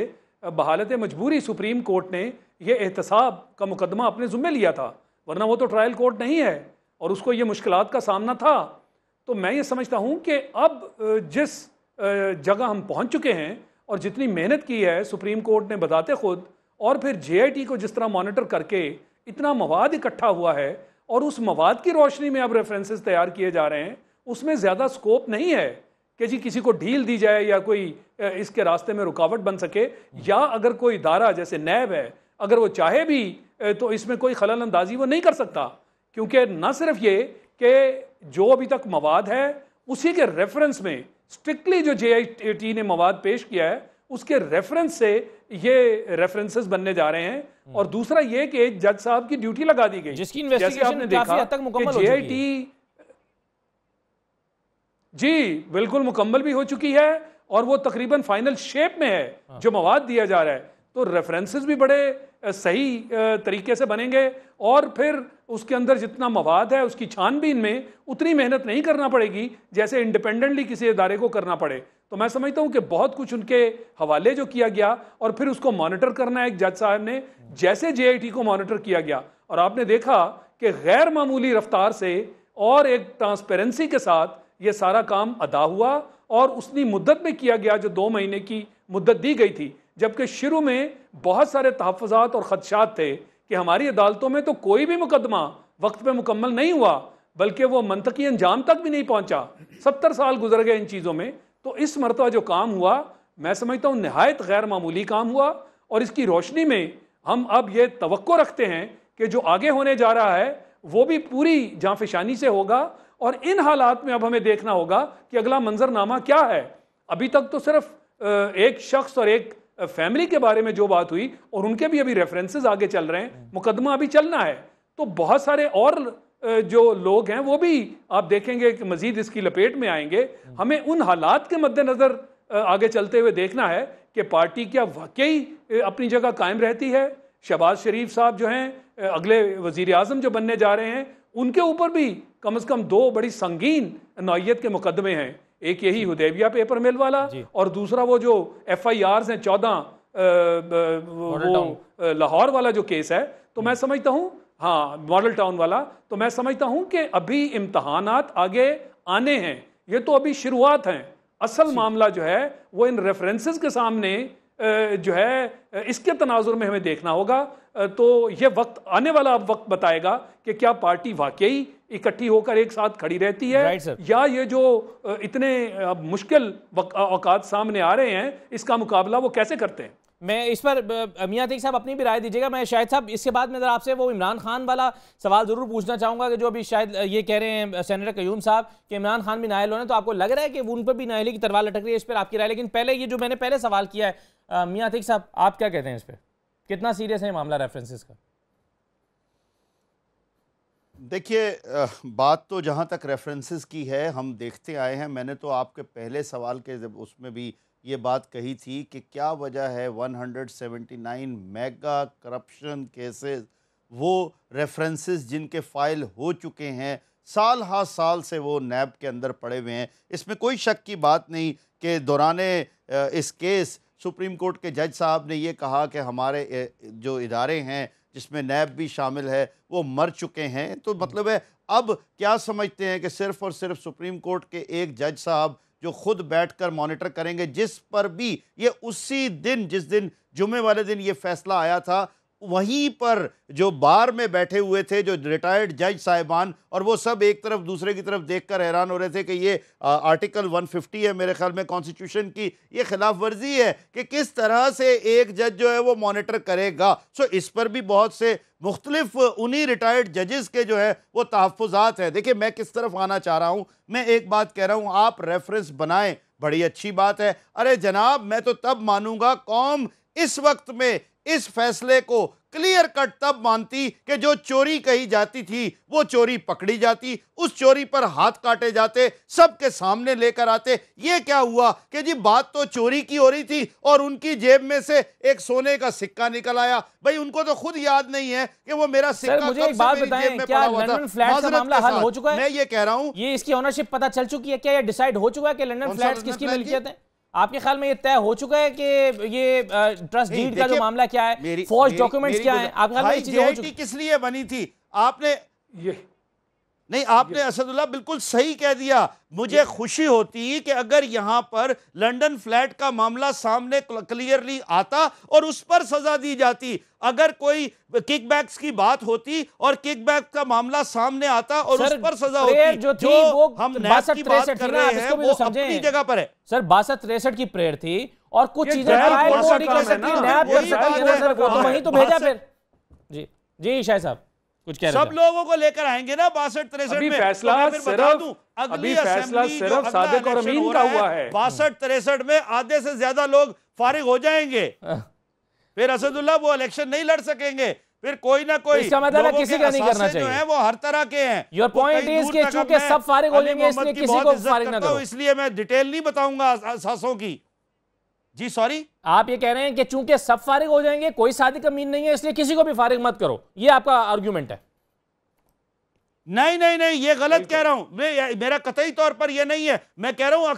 बहालत मजबूरी सुप्रीम कोर्ट ने यह एहतसाब का मुकदमा अपने ज़ुम्मे लिया था, वरना वो तो ट्रायल कोर्ट नहीं है और उसको ये मुश्किलात का सामना था। तो मैं ये समझता हूँ कि अब जिस जगह हम पहुँच चुके हैं और जितनी मेहनत की है सुप्रीम कोर्ट ने बताते खुद, और फिर JIT को जिस तरह मॉनिटर करके इतना मवाद इकट्ठा हुआ है और उस मवाद की रोशनी में अब रेफरेंसेस तैयार किए जा रहे हैं, उसमें ज़्यादा स्कोप नहीं है कि जी किसी को ढील दी जाए या कोई इसके रास्ते में रुकावट बन सके, या अगर कोई इदारा जैसे नैब है अगर वो चाहे भी तो इसमें कोई खलल अंदाजी वो नहीं कर सकता, क्योंकि न सिर्फ ये कि जो अभी तक मवाद है उसी के रेफरेंस में स्ट्रिक्टली जो JIT ने मवाद पेश किया है उसके रेफरेंस से ये रेफरेंसेस बनने जा रहे हैं, और दूसरा ये कि जज साहब की ड्यूटी लगा दी गई जिसकी इन्वेस्टिगेशन काफी हद तक मुकम्मल हो चुकी है। जी बिल्कुल मुकम्मल भी हो चुकी है और वो तकरीबन फाइनल शेप में है जो मवाद दिया जा रहा है, तो रेफरेंसेस भी बड़े सही तरीके से बनेंगे और फिर उसके अंदर जितना मवाद है उसकी छानबीन में उतनी मेहनत नहीं करना पड़ेगी जैसे इंडिपेंडेंटली किसी इदारे को करना पड़े। तो मैं समझता हूं कि बहुत कुछ उनके हवाले जो किया गया और फिर उसको मॉनिटर करना है एक जज साहब ने, जैसे JIT को मॉनिटर किया गया और आपने देखा कि गैर मामूली रफ्तार से और एक ट्रांसपेरेंसी के साथ ये सारा काम अदा हुआ और उतनी मुद्दत में किया गया जो 2 महीने की मुद्दत दी गई थी, जबकि शुरू में बहुत सारे तहफ़्फ़ुज़ात और ख़दशात थे कि हमारी अदालतों में तो कोई भी मुकदमा वक्त पे मुकम्मल नहीं हुआ, बल्कि वो मंतकी अंजाम तक भी नहीं पहुंचा। 70 साल गुजर गए इन चीज़ों में। तो इस मरतबा जो काम हुआ मैं समझता हूँ नहायत गैर मामूली काम हुआ, और इसकी रोशनी में हम अब ये तवक्को रखते हैं कि जो आगे होने जा रहा है वो भी पूरी जांफिशानी से होगा, और इन हालात में अब हमें देखना होगा कि अगला मंजरनामा क्या है। अभी तक तो सिर्फ एक शख्स और एक फैमिली के बारे में जो बात हुई और उनके भी अभी रेफरेंसेस आगे चल रहे हैं, मुकदमा अभी चलना है, तो बहुत सारे और जो लोग हैं वो भी आप देखेंगे कि मजीद इसकी लपेट में आएंगे। हमें उन हालात के मद्देनजर आगे चलते हुए देखना है कि पार्टी क्या वाकई अपनी जगह कायम रहती है। शहबाज शरीफ साहब जो हैं अगले वजीर आजम जो बनने जा रहे हैं, उनके ऊपर भी कम से कम 2 बड़ी संगीन नौइयत के मुकदमे हैं, एक यही हुदैबिया पेपर मिल वाला और दूसरा वो जो FIRs हैं 14 वो लाहौर वाला जो केस है। तो मैं समझता हूँ हाँ मॉडल टाउन वाला, तो मैं समझता हूँ कि अभी इम्तहानात आगे आने हैं, ये तो अभी शुरुआत हैं। असल मामला जो है वो इन रेफरेंसेस के सामने जो है इसके तनाजुर में हमें देखना होगा। तो ये वक्त आने वाला अब वक्त बताएगा कि क्या पार्टी वाकई इकट्ठी होकर एक साथ खड़ी रहती है या ये जो इतने मुश्किल औकात सामने आ रहे हैं इसका मुकाबला वो कैसे करते हैं। मैं इस पर मियां अतीक साहब अपनी भी राय दीजिएगा। मैं शाहिद साहब इसके बाद में आपसे वो इमरान खान वाला सवाल जरूर पूछना चाहूंगा कि जो अभी शायद ये कह रहे हैं सेनेटर क्यूम साहब कि इमरान खान भी नाअहल होने, तो आपको लग रहा है कि उन पर भी नाअहली की तलवार लटक रही है? इस पर आपकी राय। लेकिन पहले ये जो मैंने पहले सवाल किया है मियां अतीक साहब, आप क्या कहते हैं इस पर, कितना सीरियस है मामला रेफरेंसेस का? देखिए बात तो जहाँ तक रेफरेंसेस की है हम देखते आए हैं। मैंने तो आपके पहले सवाल के जब उसमें भी ये बात कही थी कि क्या वजह है 179 मेगा करप्शन केसेस, वो रेफरेंसेस जिनके फ़ाइल हो चुके हैं, साल हा साल से वो नैब के अंदर पड़े हुए हैं। इसमें कोई शक की बात नहीं कि दौराने इस केस सुप्रीम कोर्ट के जज साहब ने ये कहा कि हमारे जो इदारे हैं जिसमें नैब भी शामिल है, वो मर चुके हैं। तो मतलब है अब क्या समझते हैं कि सिर्फ़ और सिर्फ सुप्रीम कोर्ट के एक जज साहब जो खुद बैठकर मॉनिटर करेंगे, जिस पर भी ये उसी दिन जिस दिन जुमे वाले दिन ये फैसला आया था, वहीं पर जो बार में बैठे हुए थे जो रिटायर्ड जज साहिबान, और वो सब एक तरफ दूसरे की तरफ देखकर हैरान हो रहे थे कि ये आर्टिकल 150 है मेरे ख्याल में कॉन्स्टिट्यूशन की, ये खिलाफ वर्जी है कि किस तरह से एक जज जो है वो मॉनिटर करेगा। सो इस पर भी बहुत से मुख्तलिफ उन्हीं रिटायर्ड जजेस के जो है वो तहफ़्फ़ुज़ात हैं। देखिए मैं किस तरफ आना चाह रहा हूँ, मैं एक बात कह रहा हूँ, आप रेफरेंस बनाएं, बड़ी अच्छी बात है। अरे जनाब, मैं तो तब मानूंगा, कौम इस वक्त में इस फैसले को क्लियर कट तब मानती कि जो चोरी कही जाती थी वो चोरी पकड़ी जाती, उस चोरी पर हाथ काटे जाते, सबके सामने लेकर आते। ये क्या हुआ कि जी बात तो चोरी की हो रही थी और उनकी जेब में से एक सोने का सिक्का निकल आया। भाई उनको तो खुद याद नहीं है कि वो मेरा सिक्का मुझे एक बात बताएं, क्या लंदन फ्लैट का मामला हल हो चुका है? मैं ये कह रहा हूं, ये इसकी ओनरशिप पता चल चुकी है क्या? ये डिसाइड हो चुका है कि लंदन फ्लैट्स किसकी मिल्कियत है? आपके ख्याल में ये तय हो चुका है कि ये ट्रस्ट डीड का जो मामला क्या है, फॉर्ज डॉक्यूमेंट्स क्या है? आपके ख्याल में ये चीजें हो चुकी? किस लिए बनी थी? आपने ये नहीं, आपने असदुल्लाह बिल्कुल सही कह दिया। मुझे खुशी होती कि अगर यहां पर लंदन फ्लैट का मामला सामने क्लियरली आता और उस पर सजा दी जाती। अगर कोई किकबैक्स की बात होती और किकबैक का मामला सामने आता और उस पर सजा होती, जो हम नैब की बात कर रहे हैं वो अपनी जगह पर है। सर 62-63 की प्रेयर थी और कुछ चीजें वहीं तो भेजा फिर। जी जी शाह साहब कुछ कह रहे हैं? सब लोगों को लेकर आएंगे ना 62-63 में। फैसला सिर्फ सादिक और अमीन का हुआ है। 62-63 में आधे से ज्यादा लोग फारिग हो जाएंगे, फिर असदुल्लाह वो इलेक्शन नहीं लड़ सकेंगे, फिर कोई ना कोई इसका मतलब है किसी का नहीं करना चाहिए। जो है वो हर तरह के हैं। योर पॉइंट इज कि चूंकि सब फारिग हो जाएंगे इसलिए किसी को फारिग ना करो, इसलिए मैं डिटेल नहीं बताऊंगा असासों की। जी सॉरी, आप ये कह रहे हैं कि चूंकि सब फारिग हो जाएंगे, कोई सादिक अमीन नहीं है, इसलिए किसी को भी फारिग मत करो, ये आपका आर्गुमेंट है? नहीं नहीं नहीं, ये गलत कह रहा हूं। मेरा कतई तौर पर ये नहीं है। मैं कह रहा हूं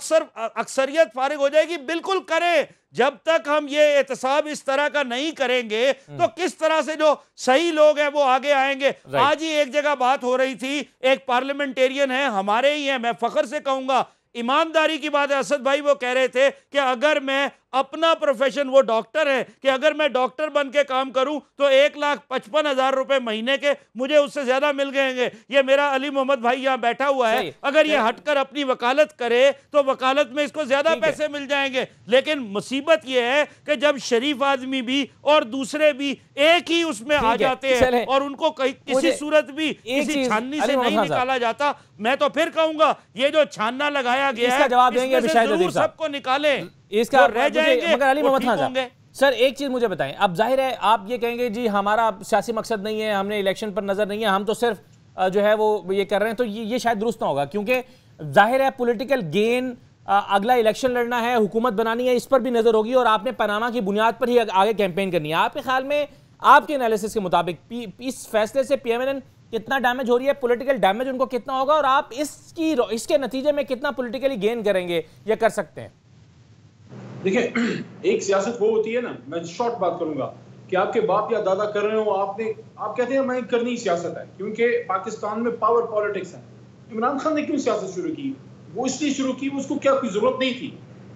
अक्सरियत फारिग हो जाएगी, बिल्कुल करें। जब तक हम ये एहतसाब इस तरह का नहीं करेंगे तो किस तरह से जो सही लोग हैं वो आगे आएंगे। आज ही एक जगह बात हो रही थी, एक पार्लियामेंटेरियन है, हमारे ही है, मैं फख्र से कहूंगा, ईमानदारी की बात है असद भाई, वो कह रहे थे कि अगर मैं अपना प्रोफेशन, वो डॉक्टर है, कि अगर मैं डॉक्टर बन के काम करूं तो 1,55,000 रुपए महीने के मुझे उससे ज्यादा मिल गएंगे। ये मेरा अली मोहम्मद भाई यहां बैठा हुआ है, अगर ये हटकर अपनी वकालत करे तो वकालत में इसको ज्यादा पैसे मिल जाएंगे। लेकिन मुसीबत ये है कि जब शरीफ आदमी भी और दूसरे भी एक ही उसमें आ जाते हैं और उनको किसी सूरत भी किसी छाननी से नहीं निकाला जाता, मैं तो फिर कहूंगा ये जो छानना लगाया गया है जवाब देंगे जरूर सबको निकाले, इसका रह जाएंगे। मगर अली मोहम्मद खान साहब, सर एक चीज मुझे बताएं, अब जाहिर है आप ये कहेंगे जी हमारा सियासी मकसद नहीं है, हमने इलेक्शन पर नजर नहीं है, हम तो सिर्फ जो है वो ये कर रहे हैं, तो ये शायद दुरुस्त ना होगा, क्योंकि जाहिर है पॉलिटिकल गेन, अगला इलेक्शन लड़ना है, हुकूमत बनानी है, इस पर भी नजर होगी और आपने पनामा की बुनियाद पर ही आगे कैंपेन करनी है। आपके ख्याल में, आपके एनालिसिस के मुताबिक इस फैसले से PMLN कितना डैमेज हो रही है, पॉलिटिकल डैमेज उनको कितना होगा और आप इसके नतीजे में कितना पॉलिटिकली गेन करेंगे या कर सकते हैं? देखिए, एक सियासत वो होती है ना, मैं शॉर्ट बात करूंगा, कि आपके बाप या दादा कर रहे हो, आप कहते हैं मैं करनी सियासत है, क्योंकि पाकिस्तान में पावर पॉलिटिक्स है। इमरान खान ने क्यों सियासत शुरू की? वो इसलिए शुरू की, उसको क्या कोई जरूरत नहीं थी,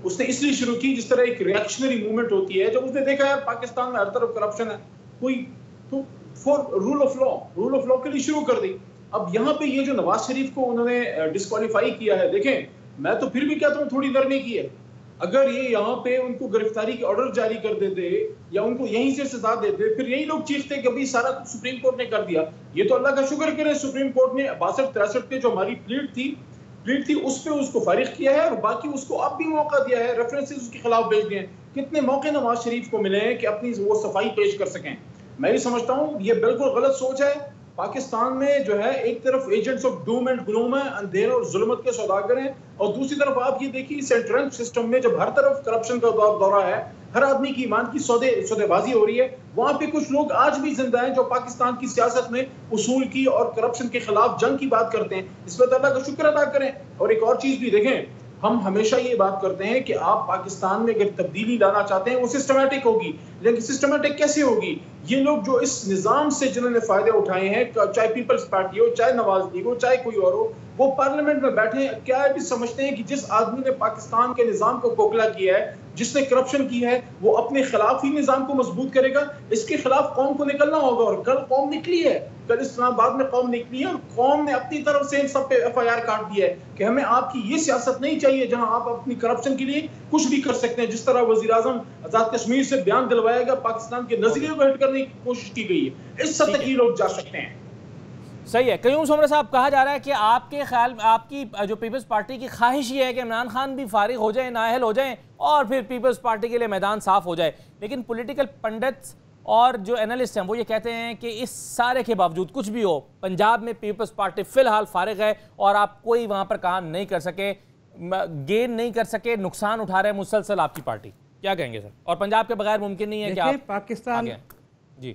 उसने इसलिए शुरू की जिस तरह एक रिएक्शनरी मूवमेंट होती है, जब उसने देखा यार पाकिस्तान में हर तरफ करप्शन है, कोई तो फॉर रूल ऑफ लॉ के लिए शुरू कर दी। अब यहाँ पे ये जो नवाज शरीफ को उन्होंने डिस्क्वालीफाई किया है, देखें मैं तो फिर भी कहता हूँ थोड़ी नरमी की है। अगर ये यहाँ पे उनको गिरफ्तारी के ऑर्डर जारी कर देते या उनको यहीं से सजा देते, फिर यही लोग चीखते कि अभी सारा कुछ सुप्रीम कोर्ट ने कर दिया। ये तो अल्लाह का शुक्र करें, सुप्रीम कोर्ट ने 62-63 पे जो हमारी प्लीट थी उस पे उसको फारिग किया है और बाकी उसको अब भी मौका दिया है, रेफरेंसेस उसके खिलाफ भेज दिए हैं। कितने मौके नवाज शरीफ को मिले हैं कि अपनी वो सफाई पेश कर सकें। मैं ये समझता हूँ ये बिल्कुल गलत सोच है। पाकिस्तान में जो है एक तरफ agents of doom and gloom है, अंधेरे और जुल्मत के सौदागर हैं, और दूसरी तरफ आप ये देखिए सेंट्रल सिस्टम में जब हर तरफ करप्शन का दौरा है, हर आदमी की ईमान की सौदेबाजी हो रही है, वहां पे कुछ लोग आज भी जिंदा हैं जो पाकिस्तान की सियासत में उसूल की और करप्शन के खिलाफ जंग की बात करते हैं। इस पर अल्लाह का शुक्र अदा करें। और एक और चीज भी देखें, हम हमेशा ये बात करते हैं कि आप पाकिस्तान में अगर तब्दीली लाना चाहते हैं वो सिस्टमैटिक होगी, लेकिन सिस्टमैटिक कैसे होगी? ये लोग जो इस निज़ाम से जिन्होंने फायदे उठाए हैं, चाहे पीपल्स पार्टी हो, चाहे नवाज लीग हो, चाहे कोई और हो, वो पार्लियामेंट में बैठे हैं, क्या भी समझते हैं कि जिस आदमी ने पाकिस्तान के निज़ाम को खोखला किया है, जिसने करप्शन की है, वो अपने खिलाफ ही निज़ाम को मजबूत करेगा? इसके खिलाफ कौम को निकलना होगा, और कल कौम निकली है, कल इस्लामाबाद में कौम निकली है, और कौम ने अपनी तरफ से इन सब पे FIR काट दिया है कि हमें आपकी ये सियासत नहीं चाहिए जहां आप अपनी करप्शन के लिए कुछ भी कर सकते हैं। जिस तरह वजीर आजम आजाद कश्मीर से बयान दिलवाएगा, पाकिस्तान के नजरिए को हिट करने की कोशिश की गई है, इस सतह तक ये लोग जा सकते हैं। सही है। क्यूम सोमरा साहब, कहा जा रहा है कि आपके ख्याल, आपकी जो पीपल्स पार्टी की ख्वाहिश ये है कि इमरान खान भी फारिग हो जाए, नाअहल हो जाए, और फिर पीपल्स पार्टी के लिए मैदान साफ हो जाए। लेकिन पॉलिटिकल पंडित्स और जो एनालिस्ट हैं वो ये कहते हैं कि इस सारे के बावजूद कुछ भी हो, पंजाब में पीपल्स पार्टी फिलहाल फारिग है और आप कोई वहां पर काम नहीं कर सके, गेन नहीं कर सके, नुकसान उठा रहे मुसलसल आपकी पार्टी। क्या कहेंगे सर? और पंजाब के बगैर मुमकिन नहीं है कि आप पाकिस्तान जी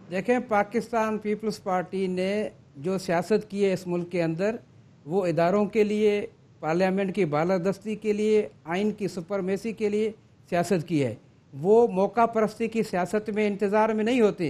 देखें, पाकिस्तान पीपल्स पार्टी ने जो सियासत की है इस मुल्क के अंदर, वो इदारों के लिए, पार्लियामेंट की बालादस्ती के लिए, आइन की सुपरमेसी के लिए सियासत की है। वो मौका परस्ती की सियासत में इंतज़ार में नहीं होते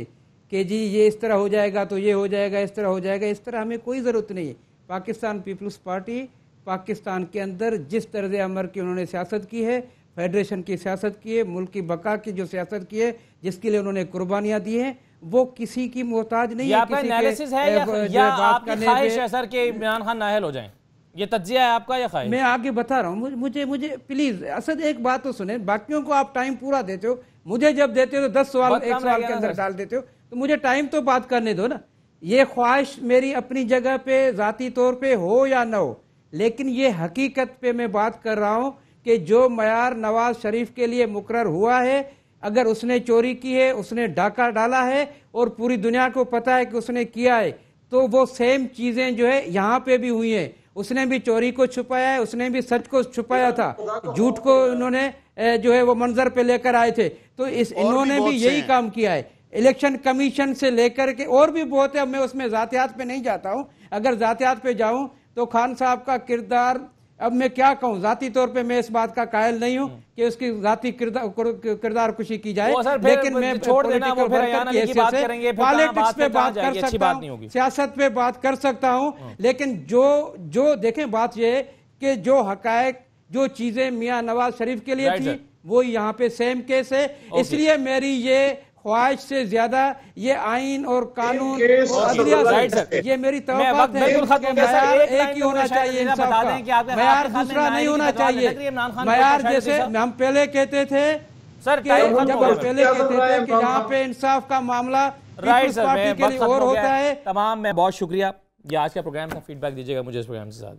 कि जी ये इस तरह हो जाएगा तो ये हो जाएगा, इस तरह हो जाएगा, इस तरह हमें कोई ज़रूरत नहीं है। पाकिस्तान पीपल्स पार्टी पाकिस्तान के अंदर जिस तर्ज़ अमल की उन्होंने सियासत की है, फेडरेशन की सियासत की है, मुल्क की बका की जो सियासत की है, जिसके लिए उन्होंने कुर्बानियाँ दी हैं, वो किसी की मोहताज नहीं है। आपका एनालिसिस है या आपकी ख्वाहिश है सर कि इमरान खान नाअहल हो जाएं? ये तज्जिया है आपका या ख्वाहिश? मैं आगे बता रहा हूँ। मुझे प्लीज असद एक बात तो सुने, बाकियों को आप टाइम पूरा देते हो, मुझे जब देते हो तो 10 सवाल एक सवाल के अंदर डाल देते हो, तो मुझे टाइम तो बात करने दो ना। ये ख्वाहिश मेरी अपनी जगह पे जाती तौर पे हो या ना हो, लेकिन ये हकीकत पे मैं बात कर रहा हूँ कि जो मयार नवाज शरीफ के लिए मुकर्रर हुआ है, अगर उसने चोरी की है, उसने डाका डाला है और पूरी दुनिया को पता है कि उसने किया है, तो वो सेम चीजें जो है यहाँ पे भी हुई हैं। उसने भी चोरी को छुपाया है, उसने भी सच को छुपाया था, झूठ को उन्होंने जो है वो मंजर पे लेकर आए थे, तो इन्होंने भी यही काम किया है। इलेक्शन कमीशन से लेकर के और भी बहुत है, अब मैं उसमें जातियात पे नहीं जाता हूँ। अगर जातियात पे जाऊं तो खान साहब का किरदार, अब मैं क्या कहूं, जाती तौर पे मैं इस बात का कायल नहीं हूं कि उसकी जाती किरदार कुशी की जाए, लेकिन मैं पॉलिटिक्स पे बात कर सकता हूं, सियासत पे बात कर सकता हूं। लेकिन जो देखें, बात ये है कि जो हकायक, जो चीजें मियां नवाज शरीफ के लिए थी, वो यहाँ पे सेम केस है। इसलिए मेरी ये ख्वाहिश से ज्यादा ये आइन और कानून ये मेरी तवक्कुआत है कि मयार एक ही होना चाहिए इंसाफ का, मयार दूसरा नहीं होना चाहिए। मयार जैसे हम पहले कहते थे सर, जब हम पहले कहते थे कि यहाँ पे इंसाफ का मामला पीपल्स पार्टी के लिए और होता है। तमाम मैं बहुत शुक्रिया। ये आज का प्रोग्राम था, फीडबैक दीजिएगा मुझे इस प्रोग्राम से साथ।